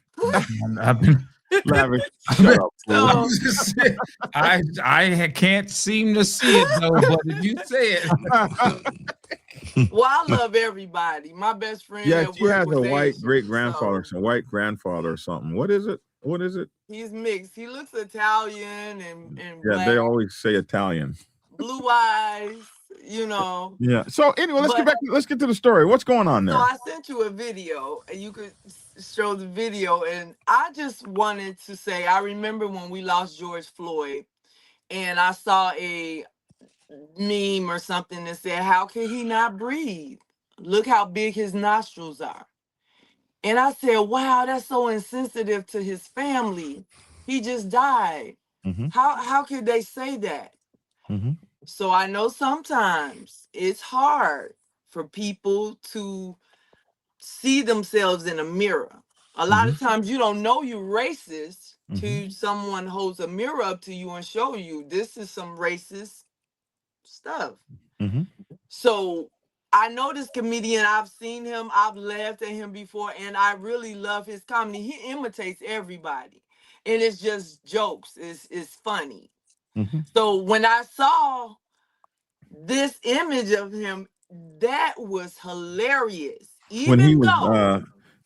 I've been Lavish. Shut up, fool. So, I can't seem to see it though, but if you say it. well, I love everybody. My best friend. Yeah, that she worked has a with white Asian, great grandfather, so some white grandfather or something. What is it? What is it? he's mixed. He looks Italian and Yeah, black, they always say Italian. blue eyes. You know. Yeah. So anyway, let's But- get to the story. What's going on there? So I sent you a video, and you could show the video. And I just wanted to say, I remember when we lost George Floyd, and I saw a meme or something that said, "How can he not breathe? Look how big his nostrils are." And I said, "Wow, that's so insensitive to his family. He just died. How could they say that?" So I know sometimes it's hard for people to see themselves in a mirror. A lot of times you don't know you're racist till someone holds a mirror up to you and show you this is some racist stuff. So I know this comedian, I've seen him, I've laughed at him before, and I really love his comedy. He imitates everybody, and it's just jokes. It's funny. So when I saw this image of him, that was hilarious. Even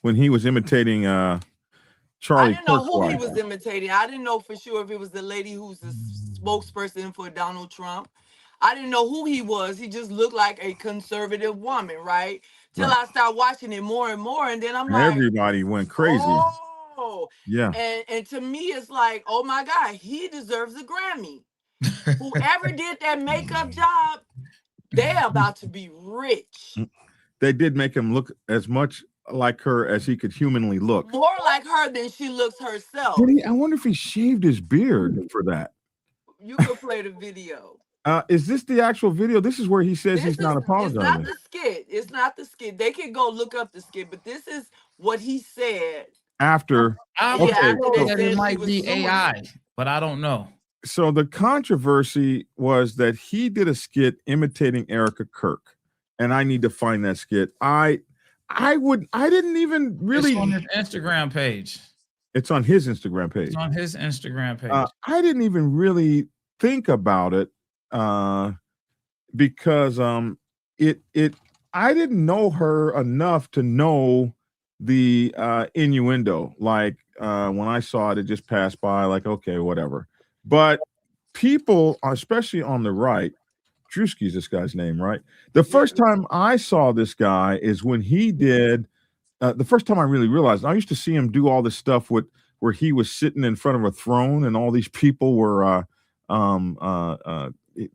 when he was imitating Charlie. I didn't know who he was imitating. I didn't know for sure if it was the lady who's the spokesperson for Donald Trump. I didn't know who he was. He just looked like a conservative woman, right? Till I started watching it more and more, and then I'm like, everybody went crazy. Oh, yeah. And to me, it's like, oh my God, he deserves a Grammy. Whoever did that makeup job, they're about to be rich. They did make him look as much like her as he could humanly look. More like her than she looks herself. I wonder if he shaved his beard for that. You could play the video. Is this the actual video? This is where he says he's not apologizing. It's not the skit. It's not the skit. They can go look up the skit, but this is what he said. After. After that it might be AI, but I don't know. So the controversy was that he did a skit imitating Erica Kirk, and I need to find that skit. I didn't even really. It's on his Instagram page. It's on his Instagram page. It's on his Instagram page. I didn't even really think about it because I didn't know her enough to know the innuendo. Like when I saw it, it just passed by. Like, okay, whatever. But people, especially on the right, Drewski's this guy's name, right? The first time I saw this guy is when he did, the first time I really realized, I used to see him do all this stuff where he was sitting in front of a throne and all these people were,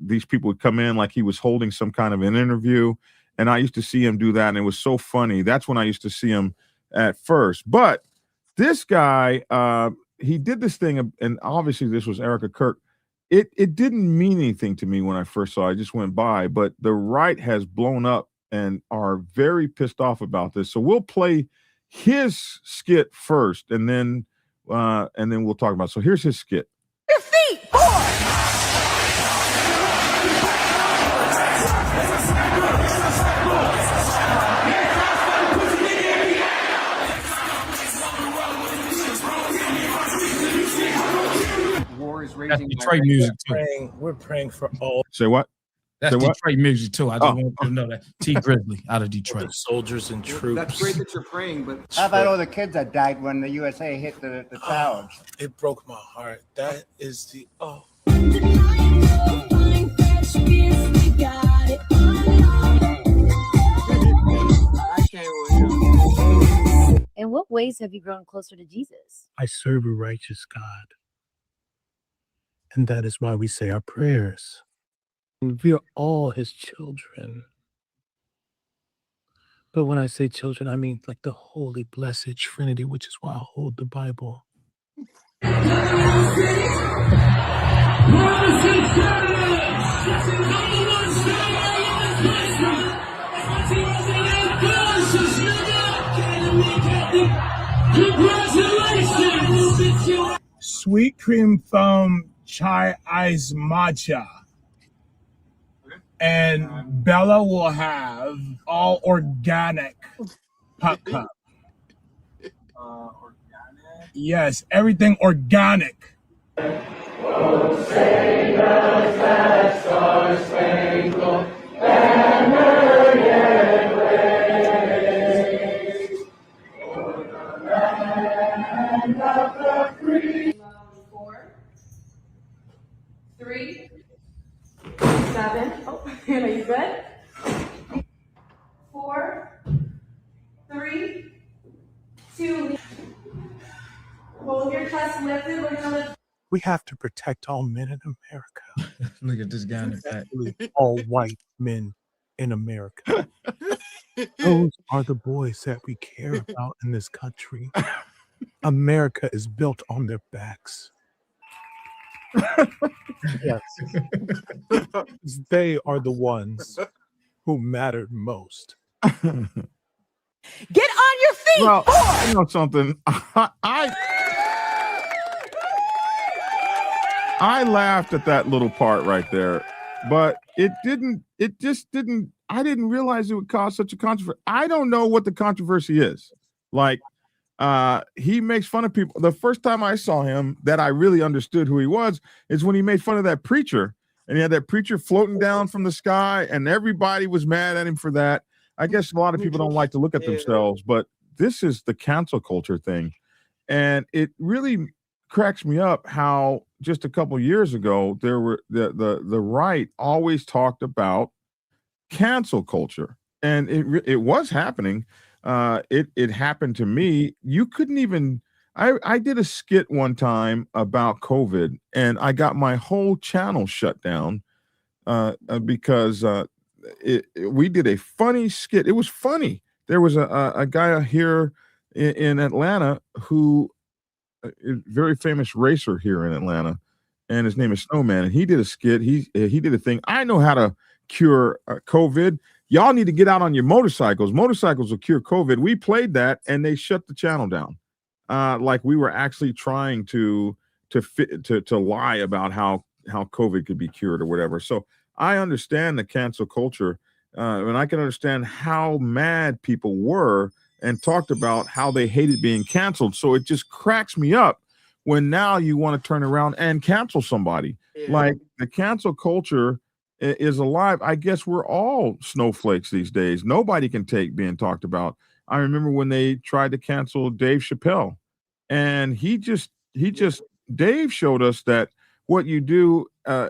these people would come in like he was holding some kind of an interview. And I used to see him do that. And it was so funny. That's when I used to see him at first. But this guy, he did this thing, and obviously this was Erica Kirk. It didn't mean anything to me when I first saw it. I just went by, but the right has blown up and are very pissed off about this. So we'll play his skit first, and then we'll talk about it. So here's his skit. Your feet, boy! was That's raising my Detroit right music too. We're praying for all Say what? That's Say what? Detroit music too. I just Oh. want you to know that. T Grizzly out of Detroit. soldiers and troops. That's great that you're praying, but How about all the kids that died when the USA hit the towers? It broke my heart. That is the I can't with him. In what ways have you grown closer to Jesus? I serve a righteous God. And that is why we say our prayers. And we are all his children. But when I say children, I mean like the holy, blessed Trinity, which is why I hold the Bible. Sweet cream foam chai ice matcha. And Bella will have all organic pop cup. organic. Yes, everything organic. Four, 3, 7. Oh, are you good? 4, 3, 2. Hold your chest lifted. We're gonna lift. We have to protect all men in America. Look at this guy in the back. All white men in America. Those are the boys that we care about in this country. America is built on their backs. Yes. They are the ones who mattered most. Get on your feet. Well, you know something. I laughed at that little part right there, but it just didn't. I didn't realize it would cause such a controversy. I don't know what the controversy is. Like, he makes fun of people. The first time I saw him that I really understood who he was is when he made fun of that preacher, and he had that preacher floating down from the sky, and everybody was mad at him for that. I guess a lot of people don't like to look at themselves, but this is the cancel culture thing. And it really cracks me up how just a couple years ago, there were the right always talked about cancel culture, and it was happening. It happened to me. You couldn't even. I did a skit one time about COVID, and I got my whole channel shut down because we did a funny skit. It was funny. There was a guy here in Atlanta who is a very famous racer here in Atlanta, and his name is Snowman, and he did a skit. He did a thing. I know how to cure COVID. Y'all need to get out on your motorcycles. Motorcycles will cure COVID. We played that, and they shut the channel down. Like we were actually trying to lie about how COVID could be cured or whatever. So I understand the cancel culture, and I can understand how mad people were and talked about how they hated being canceled. So it just cracks me up when now you want to turn around and cancel somebody. Yeah. Like the cancel culture is alive. I guess we're all snowflakes these days. Nobody can take being talked about. I remember when they tried to cancel Dave Chappelle, and Dave showed us that what you do,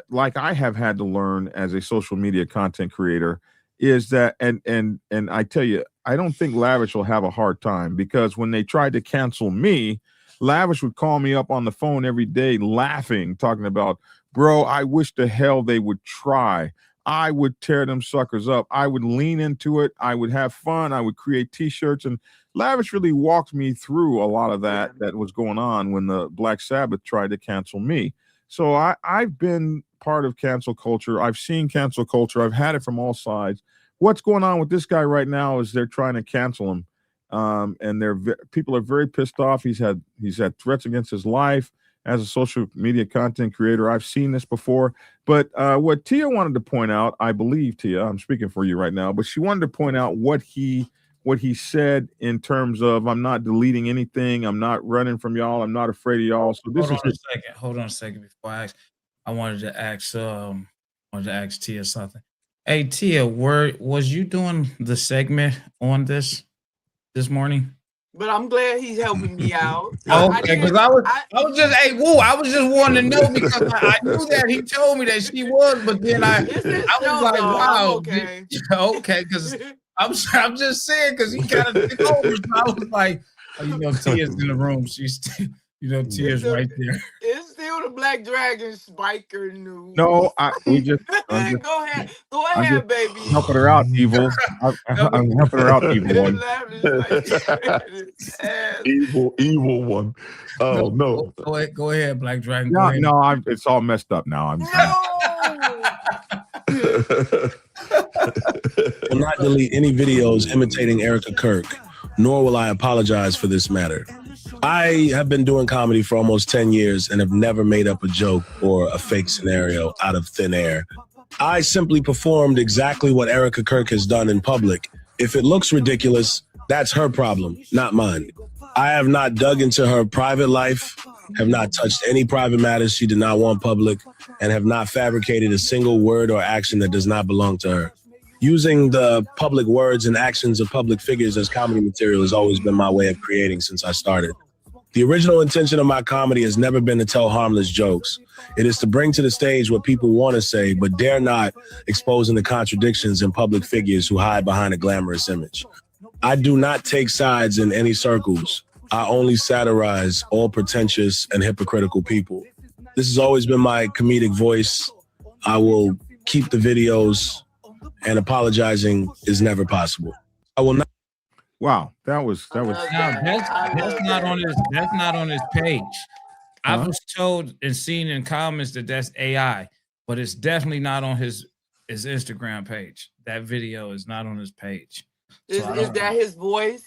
like I have had to learn as a social media content creator, is that, and I tell you, I don't think Lavish will have a hard time, because when they tried to cancel me, Lavish would call me up on the phone every day laughing, talking about, bro, I wish to hell they would try. I would tear them suckers up. I would lean into it. I would have fun. I would create t-shirts. And Lavish really walked me through a lot of that was going on when the Black Sabbath tried to cancel me. So I've been part of cancel culture. I've seen cancel culture. I've had it from all sides. What's going on with this guy right now is they're trying to cancel him. And people are very pissed off. He's had threats against his life as a social media content creator. I've seen this before, but what Tia wanted to point out, I believe, Tia, I'm speaking for you right now, but she wanted to point out what what he said in terms of I'm not deleting anything, I'm not running from y'all, I'm not afraid of y'all. So this Hold is on a second. Hold on a second before I ask. I wanted to ask Tia something. Hey Tia, was you doing the segment on this morning? But I'm glad he's helping me out. Okay, because I was just I was just wanting to know because I knew that he told me that she was, but then I was like, wow, okay. Okay, because I'm just saying because he kind of took over. So I was like, oh, you know, Tia's in the room. She's Tia's right there. It's still the Black Dragon Biker news. no, we just go ahead, baby. helping her out, evil. I'm helping her out, evil one. evil one. Oh no. Go ahead, Black Dragon. No, it's all messed up now. Will not delete any videos imitating Erica Kirk, nor will I apologize for this matter. I have been doing comedy for almost 10 years and have never made up a joke or a fake scenario out of thin air. I simply performed exactly what Erica Kirk has done in public. If it looks ridiculous, that's her problem, not mine. I have not dug into her private life, have not touched any private matters she did not want public, and have not fabricated a single word or action that does not belong to her. Using the public words and actions of public figures as comedy material has always been my way of creating since I started. The original intention of my comedy has never been to tell harmless jokes. It is to bring to the stage what people want to say, but dare not, exposing the contradictions in public figures who hide behind a glamorous image. I do not take sides in any circles. I only satirize all pretentious and hypocritical people. This has always been my comedic voice. I will keep the videos, and apologizing is never possible. I will not. Wow, that was. Now, that's not on his page. I was told and seen in comments that that's AI, but it's definitely not on his Instagram page. That video is not on his page. Is that his voice?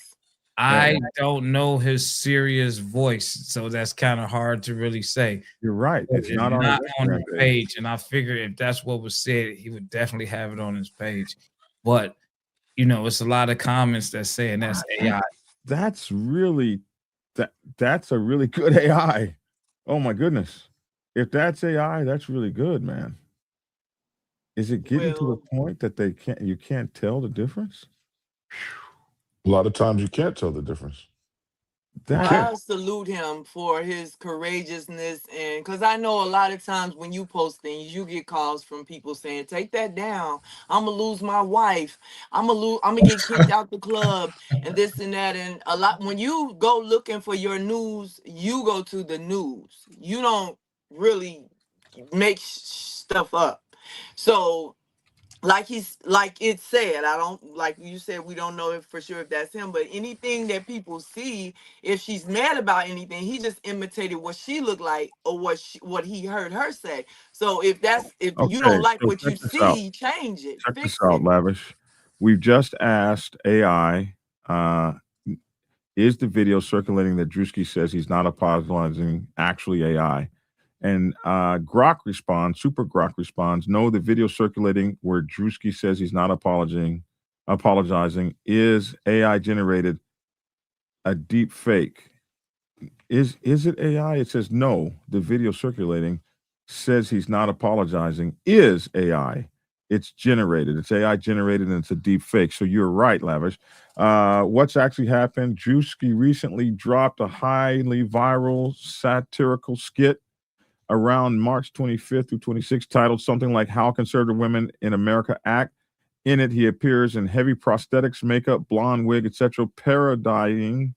I don't know his serious voice, so that's kind of hard to really say. You're right. It's not on his page, and I figured if that's what was said, he would definitely have it on his page. But you know, it's a lot of comments that saying that's AI. That's really that's a really good AI. Oh my goodness. If that's AI, that's really good, man. Is it getting to the point that you can't tell the difference? A lot of times you can't tell the difference. I salute him for his courageousness, and because I know a lot of times when you post things, you get calls from people saying, "Take that down. I'm gonna lose my wife. I'm gonna get kicked out the club, and this and that." And a lot when you go looking for your news, you go to the news. You don't really make stuff up. So. Like it said, I don't like you said we don't know for sure if that's him, but anything that people see, if she's mad about anything, he just imitated what she looked like or what he heard her say. So if you don't like what you see, change it. Check this out, Lavish. We've just asked AI, is the video circulating that Drewski says he's not apologizing actually AI? And Grok Super Grok responds, no, the video circulating where Drewski says he's not apologizing is AI generated, a deep fake. Is it AI? It says no, the video circulating says he's not apologizing is AI. It's generated. It's AI generated and it's a deep fake. So you're right, Lavish. What's actually happened? Drewski recently dropped a highly viral satirical skit around March 25th through 26th, titled something like How Conservative Women in America Act. In it, he appears in heavy prosthetics, makeup, blonde wig, etc., parodying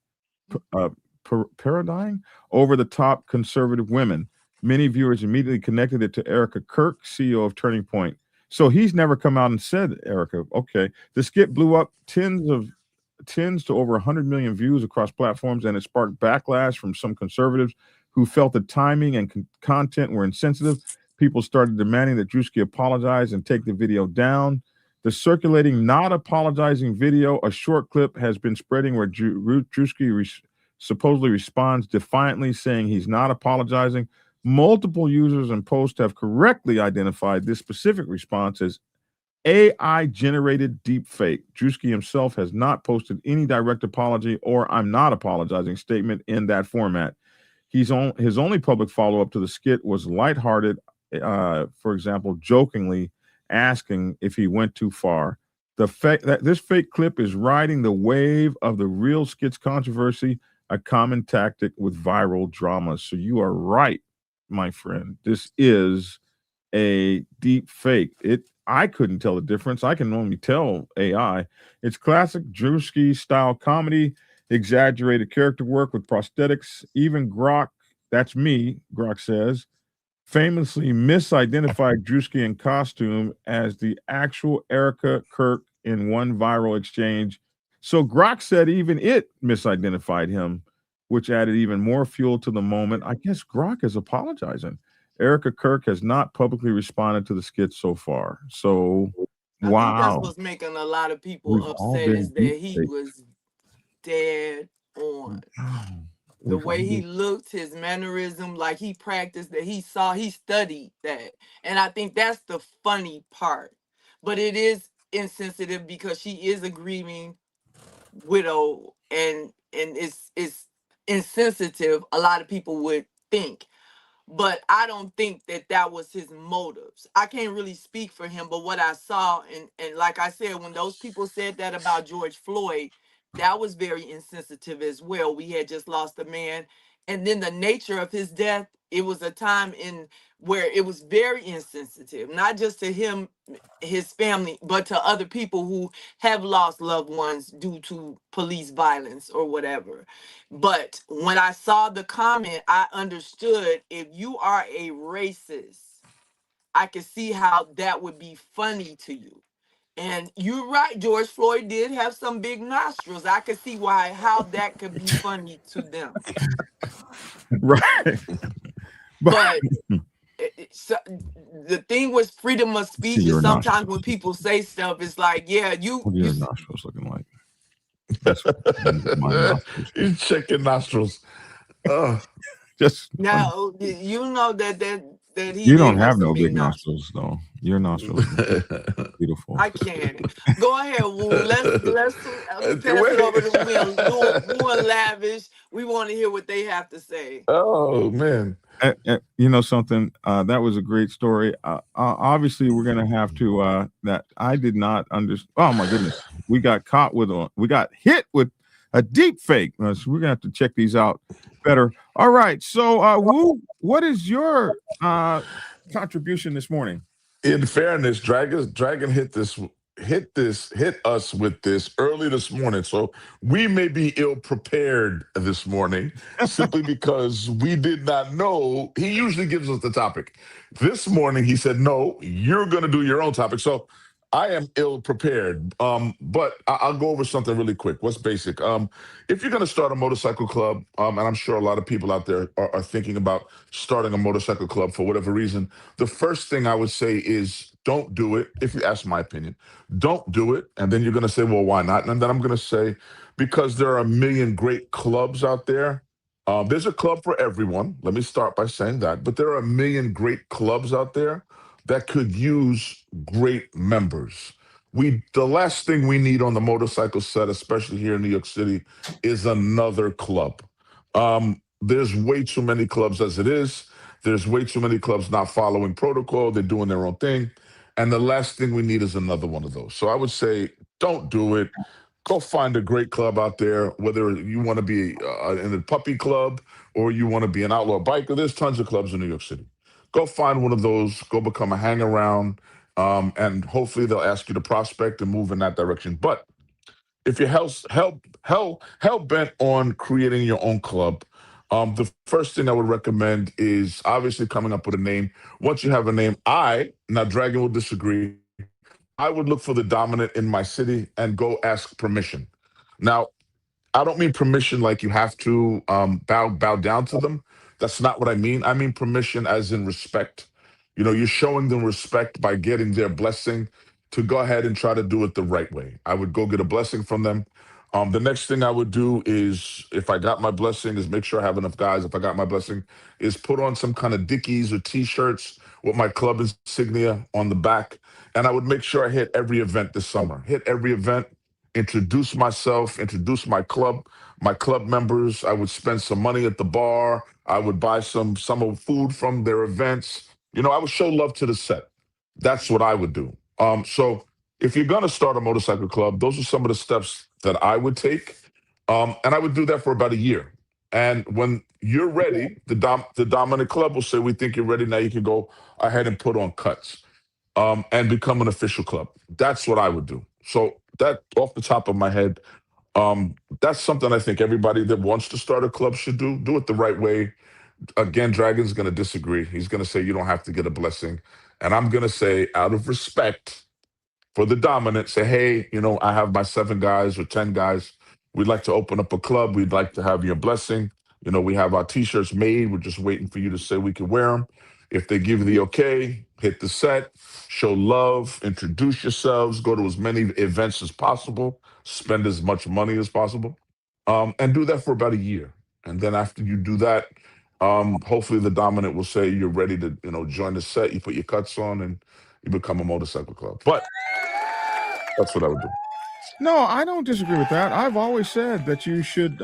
over the top conservative women. Many viewers immediately connected it to Erica Kirk, CEO of Turning Point. So he's never come out and said Erica. Okay. The skit blew up tens to over 100 million views across platforms, and it sparked backlash from some conservatives who felt the timing and content were insensitive. People started demanding that Drewski apologize and take the video down. The circulating not apologizing video, a short clip, has been spreading where Drewski supposedly responds defiantly, saying he's not apologizing. Multiple users and posts have correctly identified this specific response as AI generated deep fake. Drewski himself has not posted any direct apology or I'm not apologizing statement in that format. His only public follow up to the skit was lighthearted, for example, jokingly asking if he went too far. The fact that this fake clip is riding the wave of the real skits controversy, a common tactic with viral dramas. So you are right, my friend. This is a deep fake. I couldn't tell the difference. I can only tell AI. It's classic Drewski style comedy, exaggerated character work with prosthetics. Even Grok, that's me, Grok says, famously misidentified Drewski in costume as the actual Erica Kirk in one viral exchange. So Grok said even it misidentified him, which added even more fuel to the moment. I guess Grok is apologizing. Erica Kirk has not publicly responded to the skit so far. So, I think that's wow. what's making a lot of people We've all upset been is that he deep-faked. was dead on. The We've way all he been- looked, his mannerism, like he practiced that, he studied that. And I think that's the funny part. But it is insensitive because she is a grieving widow and it's insensitive, a lot of people would think. But I don't think that that was his motives. I can't really speak for him, but what I saw, and like I said, when those people said that about George Floyd, that was very insensitive as well. We had just lost a man, and then the nature of his death, it was a time in where it was very insensitive, not just to him, his family, but to other people who have lost loved ones due to police violence or whatever. But when I saw the comment, I understood if you are a racist, I could see how that would be funny to you. And you're right, George Floyd did have some big nostrils. I could see how that could be funny to them. Right. But so, the thing with freedom of speech is your sometimes nostrils. when people say stuff, it's like, yeah, What are your nostrils looking like? That's my nostrils. You check your nostrils. Just now you know that he you did don't have some no big big nostrils, though. Your nostrils are beautiful. I can't. Go ahead, Woo. Let's pass it over to Woo and Lavish. We want to hear what they have to say. Oh man. You know something? That was a great story. Obviously, we're gonna have to. That I did not understand. Oh my goodness, we got hit with a deep fake. So we're gonna have to check these out better. All right. So, Woo, what is your contribution this morning? In fairness, Dragon hit us with this early this morning. So we may be ill prepared this morning simply because we did not know. He usually gives us the topic. This morning he said, no, you're gonna do your own topic. So I am ill prepared. But I'll go over something really quick. What's basic? If you're gonna start a motorcycle club, and I'm sure a lot of people out there are thinking about starting a motorcycle club for whatever reason, the first thing I would say is don't do it. If you ask my opinion, don't do it. And then you're going to say, well, why not? And then I'm going to say, because there are a million great clubs out there. There's a club for everyone. Let me start by saying that. But there are a million great clubs out there that could use great members. The last thing we need on the motorcycle set, especially here in New York City, is another club. There's way too many clubs as it is. There's way too many clubs not following protocol. They're doing their own thing. And the last thing we need is another one of those. So I would say, don't do it. Go find a great club out there, whether you want to be in the puppy club or you want to be an outlaw biker. There's tons of clubs in New York City. Go find one of those. Go become a hang around. And hopefully they'll ask you to prospect and move in that direction. But if you're hell bent on creating your own club, the first thing I would recommend is obviously coming up with a name. Once you have a name, now Dragon will disagree, I would look for the dominant in my city and go ask permission. Now, I don't mean permission like you have to bow down to them. That's not what I mean. I mean permission as in respect. You're showing them respect by getting their blessing to go ahead and try to do it the right way. I would go get a blessing from them. The next thing I would do is, if I got my blessing, is make sure I have enough guys. If I got my blessing, is put on some kind of Dickies or T-shirts with my club insignia on the back. And I would make sure I hit every event this summer. Hit every event, introduce myself, introduce my club members. I would spend some money at the bar. I would buy some food from their events. I would show love to the set. That's what I would do. So if you're gonna start a motorcycle club, those are some of the steps that I would take. And I would do that for about a year. And when you're ready, the dominant club will say, we think you're ready. Now you can go ahead and put on cuts and become an official club. That's what I would do. So that off the top of my head, that's something I think everybody that wants to start a club should do. Do it the right way. Again, Dragon's going to disagree. He's going to say you don't have to get a blessing. And I'm going to say, out of respect for the dominant, say, hey, I have my 7 guys or 10 guys. We'd like to open up a club. We'd like to have your blessing. We have our T-shirts made. We're just waiting for you to say we can wear them. If they give you the okay, hit the set, show love, introduce yourselves, go to as many events as possible, spend as much money as possible, and do that for about a year. And then after you do that, hopefully the dominant will say you're ready to, join the set. You put your cuts on and you become a motorcycle club. But that's what I would do. No, I don't disagree with that. I've always said that you should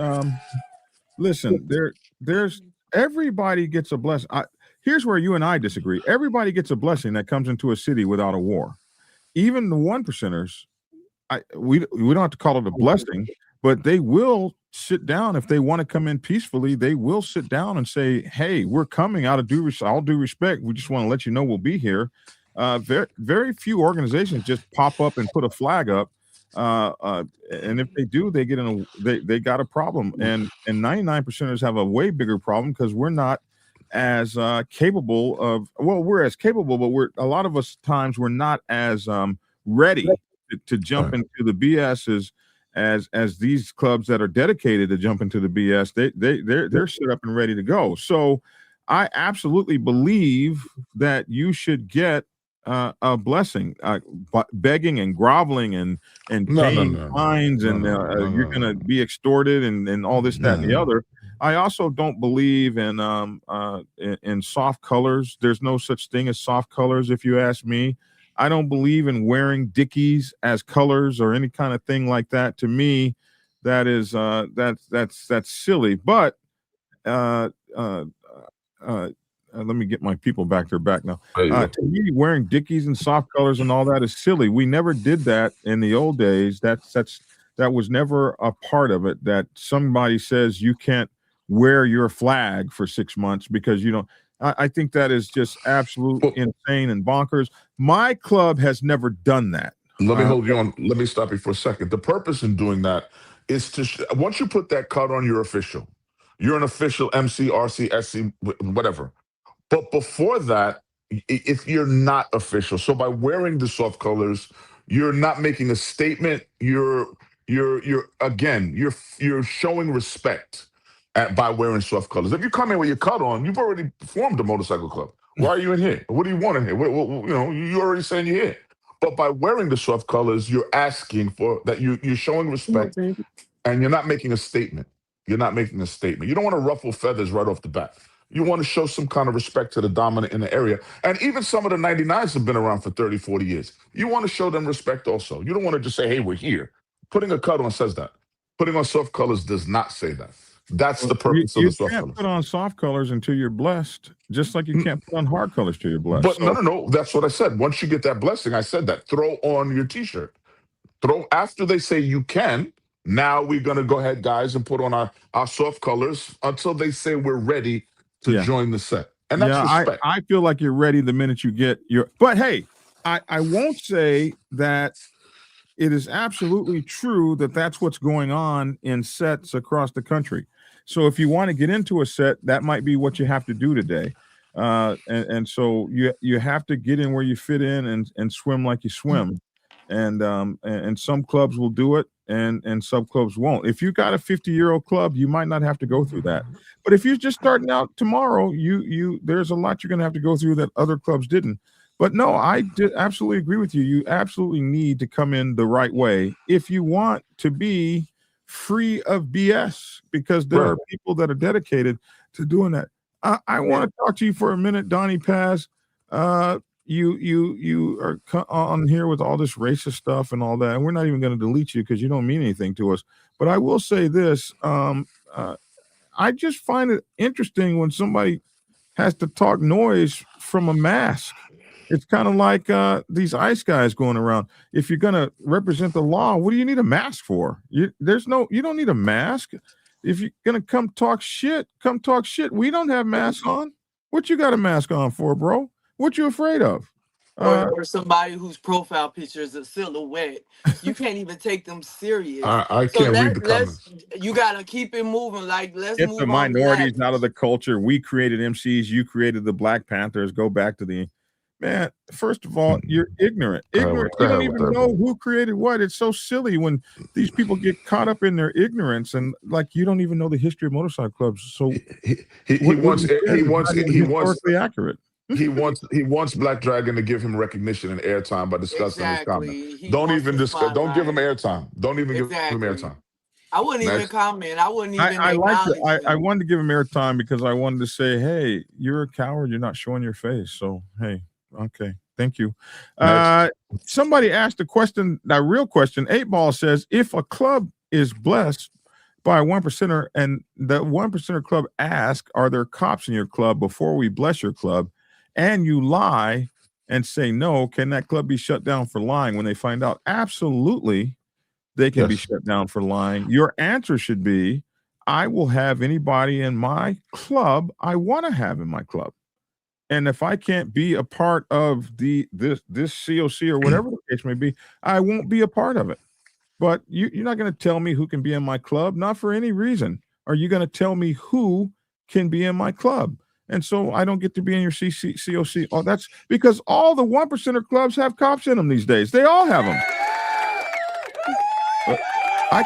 listen. There's everybody gets a blessing. Here's where you and I disagree. Everybody gets a blessing that comes into a city without a war. Even the 1%ers. We don't have to call it a blessing, but they will sit down if they want to come in peacefully. They will sit down and say, "Hey, we're coming out of all due respect. We just want to let you know we'll be here." Very, very few organizations just pop up and put a flag up. And if they do, they get they got a problem. And 99%ers have a way bigger problem because we're not as capable of. Well, we're as capable, but a lot of us times we're not as ready to jump into the BS as these clubs that are dedicated to jump into the BS. They're set up and ready to go. So I absolutely believe that you should get a blessing, begging and groveling and paying fines, and you're going to be extorted and all this, that, and the other. I also don't believe in soft colors. There's no such thing as soft colors, if you ask me. I don't believe in wearing Dickies as colors or any kind of thing like that. To me, that is that's silly. But let me get my people back. They're back now. To me, wearing Dickies and soft colors and all that is silly. We never did that in the old days. That was never a part of it. That somebody says you can't wear your flag for 6 months because you don't. I think that is just absolute insane and bonkers. My club has never done that. Let me hold you on. Let me stop you for a second. The purpose in doing that is to once you put that cut on, you're official. You're an official MC, RC, SC, whatever. But before that, if you're not official, so by wearing the soft colors, you're not making a statement. You're showing respect by wearing soft colors. If you come in with your cut on, you've already formed a motorcycle club. Why are you in here? What do you want in here? You're already saying you're here. But by wearing the soft colors, you're asking for that. You're showing respect, and you're not making a statement. You're not making a statement. You don't want to ruffle feathers right off the bat. You want to show some kind of respect to the dominant in the area. And even some of the 99s have been around for 30, 40 years. You want to show them respect also. You don't want to just say, hey, we're here. Putting a cut on says that. Putting on soft colors does not say that. That's the purpose of the soft colors. You can't put on soft colors until you're blessed, just like you can't put on hard colors till you're blessed. But no. That's what I said. Once you get that blessing, I said that. Throw on your T-shirt. After they say you can, now we're going to go ahead, guys, and put on our soft colors until they say we're ready to join the set. And that's respect. I feel like you're ready the minute you get your. But hey, I won't say that it is absolutely true that that's what's going on in sets across the country. So if you want to get into a set, that might be what you have to do today. And so you have to get in where you fit in and swim like you swim. And some clubs will do it and some clubs won't. If you got a 50-year-old club, you might not have to go through that. But if you're just starting out tomorrow, there's a lot you're going to have to go through that other clubs didn't. But no, I did absolutely agree with you. You absolutely need to come in the right way if you want to be free of BS, because there are people that are dedicated to doing that. I want to talk to you for a minute, Donnie Paz. you are on here with all this racist stuff and all that, and we're not even going to delete you because you don't mean anything to us. But I will say this: I just find it interesting when somebody has to talk noise from a mask. It's kind of like these ICE guys going around. If you're going to represent the law, what do you need a mask for? You don't need a mask. If you're going to come talk shit, come talk shit. We don't have masks on. What you got a mask on for, bro? What you afraid of? Or somebody whose profile picture is a silhouette. You can't even take them serious. I can't read the comments. You gotta keep it moving. Like, let's Get move the on. minorities out of the culture. We created MCs. You created the Black Panthers. Go back to the man. First of all, you're ignorant. Ignorant. You don't even know who created what. It's so silly when these people get caught up in their ignorance and like you don't even know the history of motorcycle clubs. So he wants historically accurate. He wants Black Dragon to give him recognition and airtime by discussing his comments. Don't give him airtime. Don't even give him airtime. I wouldn't even comment. I wouldn't even I acknowledge wanted to give him airtime because I wanted to say, hey, you're a coward. You're not showing your face. So, hey, okay. Thank you. Somebody asked a question, a real question. 8Ball says, if a club is blessed by a 1%er and the 1%er club asks, are there cops in your club before we bless your club? And you lie and say no, can that club be shut down for lying when they find out? Absolutely, they can be shut down for lying. Your answer should be, I will have anybody in my club I want to have in my club. And if I can't be a part of this COC or whatever the case may be, I won't be a part of it. But you're not going to tell me who can be in my club, not for any reason. Are you going to tell me who can be in my club? And so I don't get to be in your COC. Oh, that's because all the 1%er clubs have cops in them these days. They all have them. But I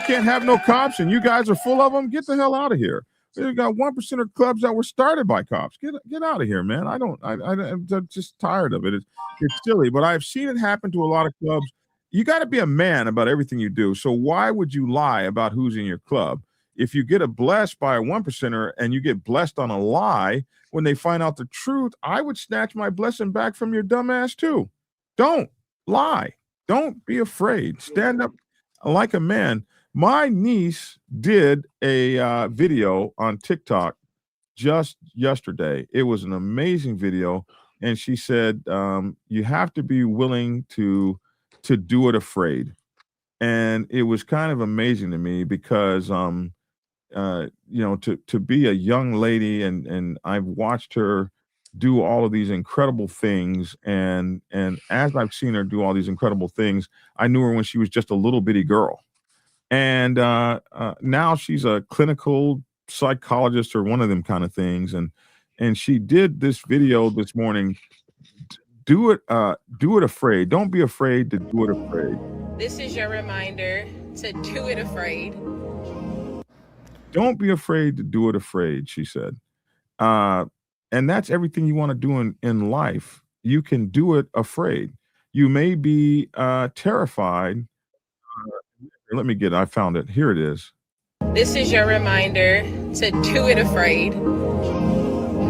can't have no cops, and you guys are full of them. Get the hell out of here. They got 1%er clubs that were started by cops. Get out of here, man. I'm just tired of it. It's silly, but I've seen it happen to a lot of clubs. You got to be a man about everything you do. So why would you lie about who's in your club? If you get blessed by a 1%er and you get blessed on a lie, when they find out the truth, I would snatch my blessing back from your dumb ass too. Don't lie. Don't be afraid. Stand up like a man. My niece did a video on TikTok just yesterday. It was an amazing video. And she said, you have to be willing to do it afraid. And it was kind of amazing to me because to be a young lady and I've watched her do all of these incredible things and as I've seen her do all these incredible things, I knew her when she was just a little bitty girl. And now she's a clinical psychologist or one of them kind of things. And she did this video this morning. Do it afraid. Don't be afraid to do it afraid. This is your reminder to do it afraid. Don't be afraid to do it afraid, she said. And that's everything you want to do in life. You can do it afraid. You may be terrified. Let me get it. I found it. Here it is. This is your reminder to do it afraid.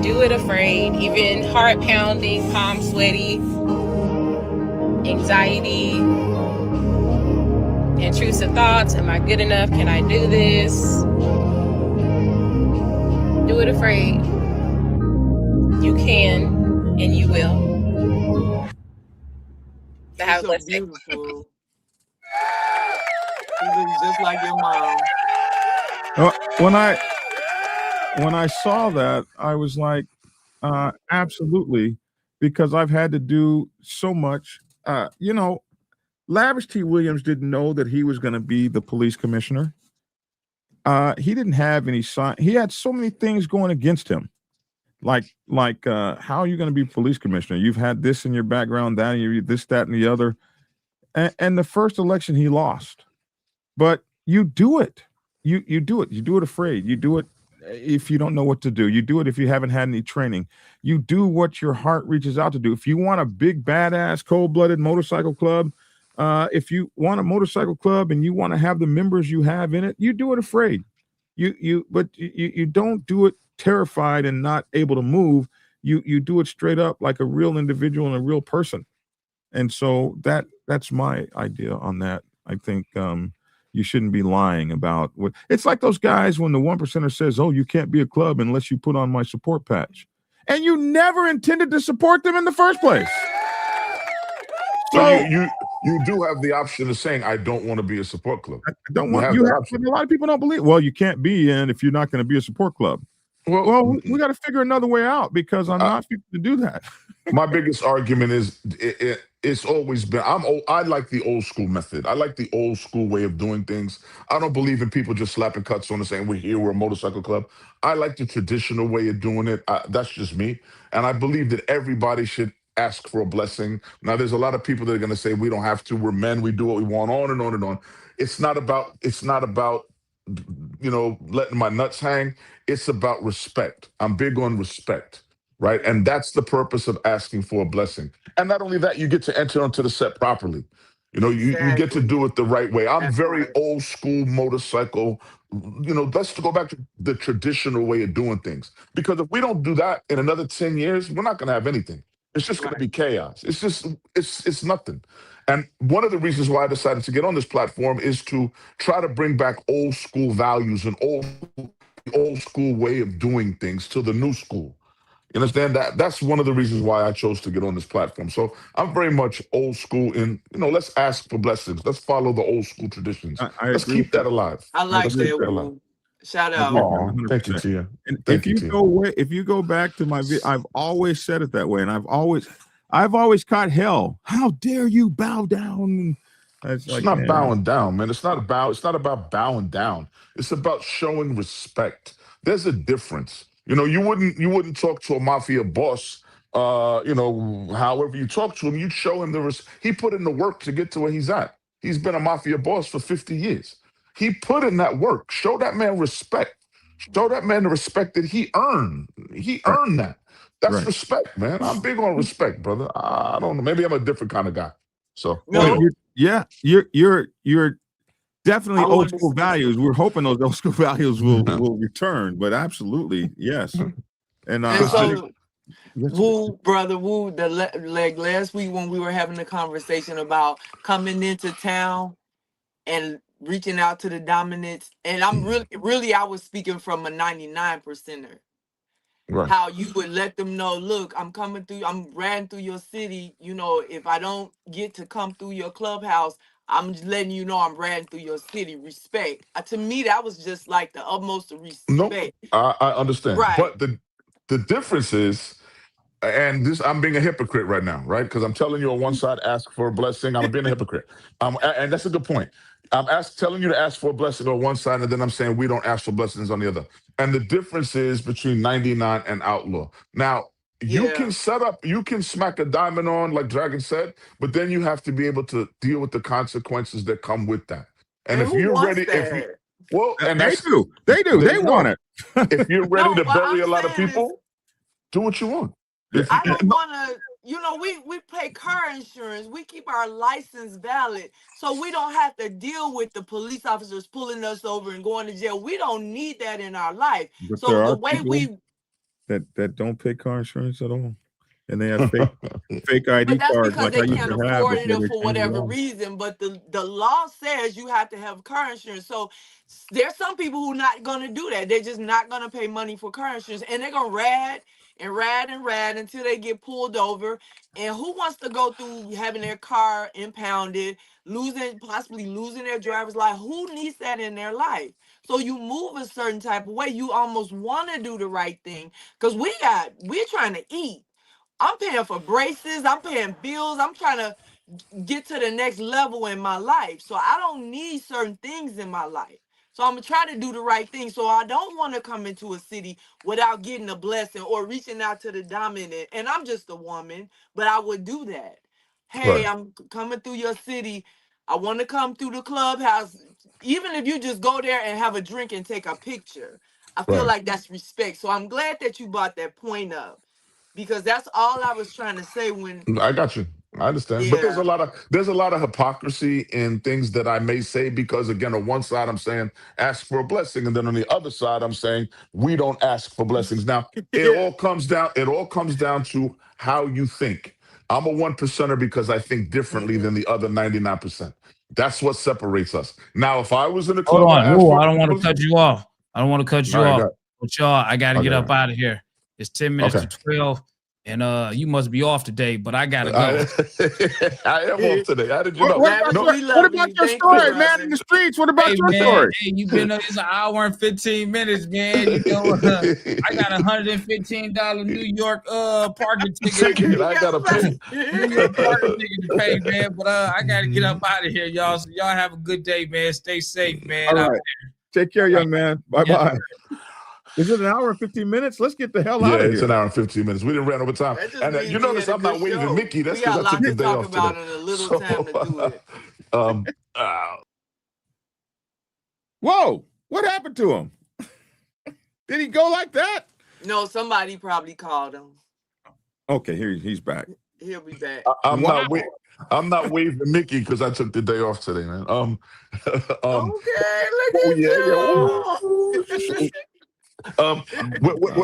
Do it afraid. Even heart pounding, palm sweaty, anxiety, intrusive thoughts. Am I good enough? Can I do this? Do it afraid. You can and you will. Have so beautiful. You look just like your mom. When I saw that, I was like, absolutely, because I've had to do so much. Lavish T. Williams didn't know that he was going to be the police commissioner. He didn't have any sign. He had so many things going against him. Like how are you going to be police commissioner? You've had this in your background, that, and you this, that, and the other. And the first election he lost. But you do it. You do it. You do it afraid. You do it if you don't know what to do. You do it if you haven't had any training. You do what your heart reaches out to do. If you want a big, badass, cold-blooded motorcycle club, if you want a motorcycle club and you want to have the members you have in it, you do it afraid. But you don't do it terrified and not able to move. you do it straight up like a real individual and a real person. And so that's my idea on that. I think you shouldn't be lying about what it's like those guys when the 1%er says, "Oh, you can't be a club unless you put on my support patch." And you never intended to support them in the first place. So you do have the option of saying, I don't want to be a support club. I don't want you have, but a lot of people don't believe. Well, you can't be in if you're not going to be a support club. Well, we got to figure another way out because I'm not fit to do that. My biggest argument is it's always been I like the old school method. I like the old school way of doing things. I don't believe in people just slapping cuts on and saying we're a motorcycle club. I like the traditional way of doing it. That's just me, and I believe that everybody should ask for a blessing. Now, there's a lot of people that are going to say we don't have to. We're men. We do what we want. On and on and on. It's not about letting my nuts hang. It's about respect. I'm big on respect. Right. And that's the purpose of asking for a blessing. And not only that, you get to enter onto the set properly. You get to do it the right way. I'm very old school motorcycle. Let's go back to the traditional way of doing things. Because if we don't do that in another 10 years, we're not going to have anything. It's just going to be chaos. It's nothing. And one of the reasons why I decided to get on this platform is to try to bring back old school values and old school way of doing things to the new school. You understand that? That's one of the reasons why I chose to get on this platform. So I'm very much old school in, let's ask for blessings. Let's follow the old school traditions. Let's keep that alive. I like that. Shout out. Oh, thank you, Tia. And if you go back to my video, I've always said it that way. And I've always caught hell. How dare you bow down? It's not bowing down, man. It's not about bowing down. It's about showing respect. There's a difference. You wouldn't talk to a mafia boss, however you talk to him, you'd show him he put in the work to get to where he's at. He's been a mafia boss for 50 years. He put in that work. Show that man respect. Show that man the respect that he earned. He earned that. That's respect, man. I'm big on respect, brother. I don't know. Maybe I'm a different kind of guy. So you're definitely old school values. We're hoping those old school values will return, but absolutely, yes. And so, Woo, brother Woo, last week when we were having a conversation about coming into town and reaching out to the dominants, and I'm really I was speaking from a 99%er. Right. How you would let them know, look, I'm coming through, I'm riding through your city. If I don't get to come through your clubhouse, I'm just letting you know I'm riding through your city. Respect. To me, that was just like the utmost of respect. Nope, I understand. Right. But the difference is, and I'm being a hypocrite right now, right? Because I'm telling you on one side, ask for a blessing. I'm being a hypocrite. And that's a good point. I'm telling you to ask for a blessing on one side, and then I'm saying we don't ask for blessings on the other. And the difference is between 99 and Outlaw. Now, you can you can smack a diamond on, like Dragon said, but then you have to be able to deal with the consequences that come with that. And if you're ready, they do. They want it. If you're ready to bury a lot of people, do what you want. I don't want to. We pay car insurance. We keep our license valid, so we don't have to deal with the police officers pulling us over and going to jail. We don't need that in our life. But so the way that don't pay car insurance at all, and they have fake ID but that's cards. Because they can't afford it for whatever reason. But the law says you have to have car insurance. So there's some people who are not going to do that. They're just not going to pay money for car insurance, and they're going to ride until they get pulled over. And who wants to go through having their car impounded, possibly losing their driver's license? Who needs that in their life? So you move a certain type of way. You almost want to do the right thing because we're trying to eat. I'm paying for braces. I'm paying bills. I'm trying to get to the next level in my life. So I don't need certain things in my life. So I'm going to try to do the right thing. So I don't want to come into a city without getting a blessing or reaching out to the dominant. And I'm just a woman, but I would do that. Hey, I'm coming through your city. I want to come through the clubhouse. Even if you just go there and have a drink and take a picture, I feel like that's respect. So I'm glad that you brought that point up because that's all I was trying to say when I got you. I understand, but there's a lot of hypocrisy in things that I may say, because again, on one side I'm saying ask for a blessing, and then on the other side I'm saying we don't ask for blessings. Now it all comes down to how you think. I'm a 1%er because I think differently than the other 99%. That's what separates us. Now, if I was in a club, Hold on, Woo, I don't want to cut you off. I don't want to cut you off. But y'all, I got to get up out of here. It's 10 minutes to 12. And you must be off today, but I gotta go. I am off today. How did you know? What about your story, man? In the streets. What about your story? Hey, you been it's an hour and 15 minutes, man. You know, I got $115 New York parking ticket. I gotta pay. New York parking ticket to pay, man. But I gotta get up out of here, y'all. So y'all have a good day, man. Stay safe, man. All right. Take care, young man. Bye-bye. Is it an hour and 15 minutes? Let's get the hell out of here. Yeah, it's an hour and 15 minutes. We didn't run over time. And you notice I'm not waving Mickey. That's because I took the day off today. Whoa, what happened to him? Did he go like that? No, somebody probably called him. Okay, he's back. He'll be back. I'm not waving Mickey because I took the day off today, man. Okay, look at you.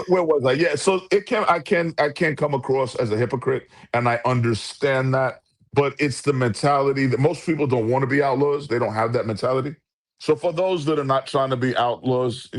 Where was I? Yeah, so I can come across as a hypocrite, and I understand that, but it's the mentality that most people don't want to be outlaws. They don't have that mentality. So for those that are not trying to be outlaws,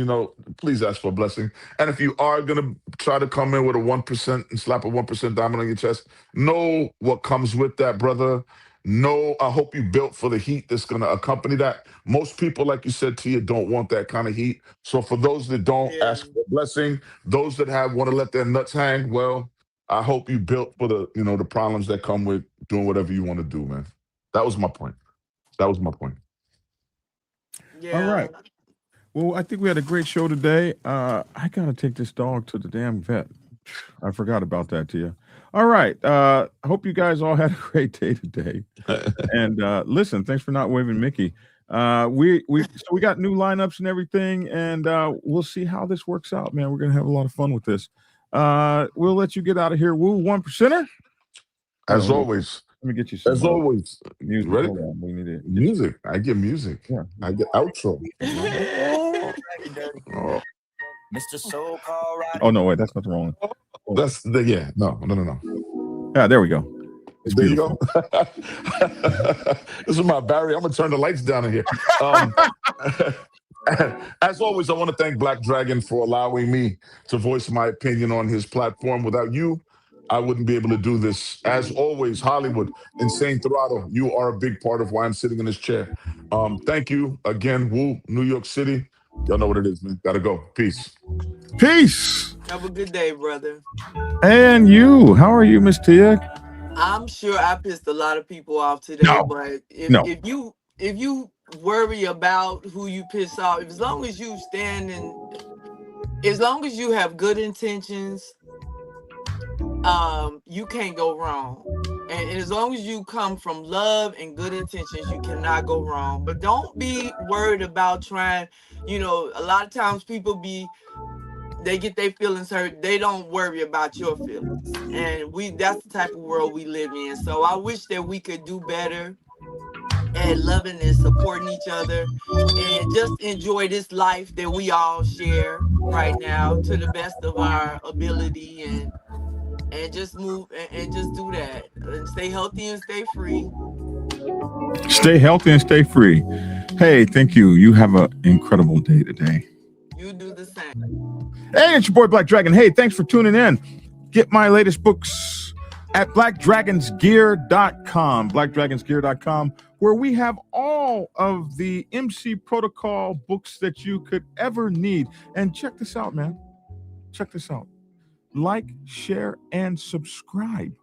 please ask for a blessing. And if you are gonna try to come in with a 1% and slap a 1% diamond on your chest, know what comes with that, brother. No, I hope you built for the heat that's going to accompany that. Most people, like you said, Tia, don't want that kind of heat. So for those that don't ask for a blessing, those that want to let their nuts hang, well, I hope you built for the, the problems that come with doing whatever you want to do, man. That was my point. Yeah. All right. Well, I think we had a great show today. I got to take this dog to the damn vet. I forgot about that, Tia. All right. I hope you guys all had a great day today. And listen, thanks for not waving Mickey. We got new lineups and everything, and we'll see how this works out, man. We're gonna have a lot of fun with this. We'll let you get out of here. Woo, 1%er. As always. Let me get you some. As always. Music. Ready? We need it. Music. I get music. Yeah. I get outro. Mr. So-called Oh no, wait, that's not the wrong one. That's the no. Yeah, there we go. There you go. This is my Barry. I'm gonna turn the lights down in here. As always, I want to thank Black Dragon for allowing me to voice my opinion on his platform. Without you, I wouldn't be able to do this. As always, Hollywood, Insane Throttle, you are a big part of why I'm sitting in this chair. Thank you again, Woo, New York City. Y'all know what it is, man. Gotta go. Peace. Peace. Have a good day, brother. And you, how are you, Miss Tia? I'm sure I pissed a lot of people off today, but if you worry about who you piss off, as long as you stand and as long as you have good intentions, you can't go wrong. And as long as you come from love and good intentions, you cannot go wrong. But don't be worried about trying, a lot of times people they get their feelings hurt. They don't worry about your feelings. And that's the type of world we live in. So I wish that we could do better at loving and supporting each other and just enjoy this life that we all share right now to the best of our ability and just move and just do that and stay healthy and stay free. Stay healthy and stay free. Hey, thank you. You have an incredible day today. You do the same. Hey, it's your boy Black Dragon. Hey, thanks for tuning in. Get my latest books at blackdragonsgear.com, blackdragonsgear.com, where we have all of the MC protocol books that you could ever need. And check this out, man. Check this out. Like, share, and subscribe.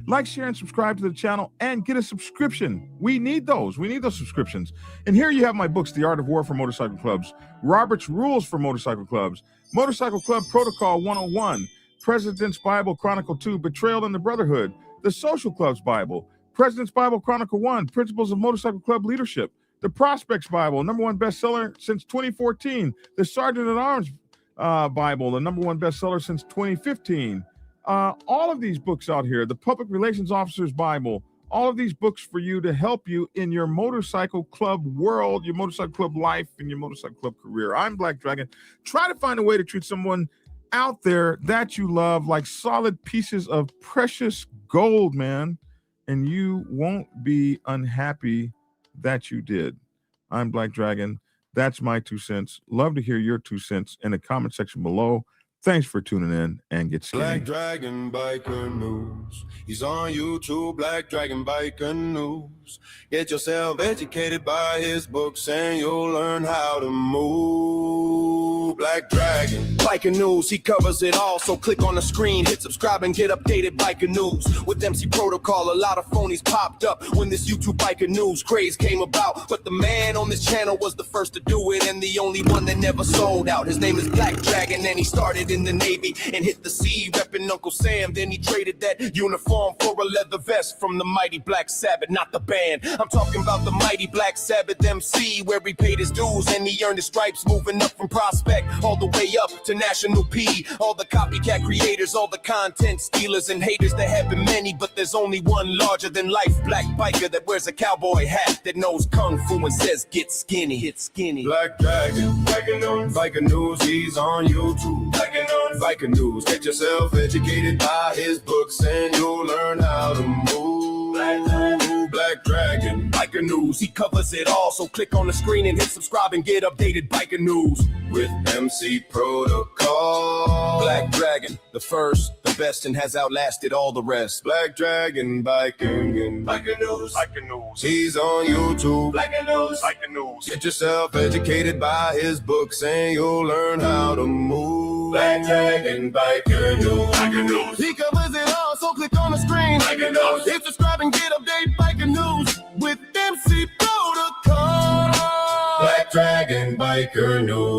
Like, share, and subscribe to the channel and get a subscription. We need those. We need those subscriptions. And here you have my books, The Art of War for Motorcycle Clubs, Robert's Rules for Motorcycle Clubs, Motorcycle Club Protocol 101, President's Bible Chronicle 2, Betrayal in the Brotherhood, The Social Club's Bible, President's Bible Chronicle 1, Principles of Motorcycle Club Leadership, The Prospects Bible, #1 bestseller since 2014, The Sergeant at Arms Bible, the #1 bestseller since 2015. All of these books out here, the Public Relations Officer's Bible, all of these books for you to help you in your motorcycle club world, your motorcycle club life, and your motorcycle club career. I'm Black Dragon. Try to find a way to treat someone out there that you love like solid pieces of precious gold, man, and you won't be unhappy that you did. I'm Black Dragon. That's my 2 cents. Love to hear your 2 cents in the comment section below. Thanks for tuning in and get skinny. Black Dragon Biker News. He's on YouTube, Black Dragon Biker News. Get yourself educated by his books and you'll learn how to move. Black Dragon Biker News, he covers it all, so click on the screen, hit subscribe and get updated Biker News. With MC Protocol, a lot of phonies popped up when this YouTube Biker News craze came about. But the man on this channel was the first to do it and the only one that never sold out. His name is Black Dragon and he started in the Navy and hit the sea repping Uncle Sam. Then he traded that uniform for a leather vest from the mighty Black Sabbath, not the band. I'm talking about the mighty Black Sabbath MC, where he paid his dues and he earned his stripes, moving up from Prospect all the way up to National P. All the copycat creators, all the content stealers and haters, there have been many, but there's only one larger than life Black biker that wears a cowboy hat, that knows kung fu and says get skinny, get skinny. Black Dragon Biker News, he's on YouTube. Biker News, get yourself educated by his books and you'll learn how to move. Black Dragon Biker News, he covers it all, so click on the screen and hit subscribe and get updated Biker News. With MC Protocol. Black Dragon, the first, the best, and has outlasted all the rest. Black Dragon Biker News. He's on YouTube. Biker News. Get yourself educated by his books and you'll learn how to move. Black Dragon Biker News. He covers it all, so click on the screen. Hit subscribe and get updated Biker News with MC Protocol. Black Dragon Biker News.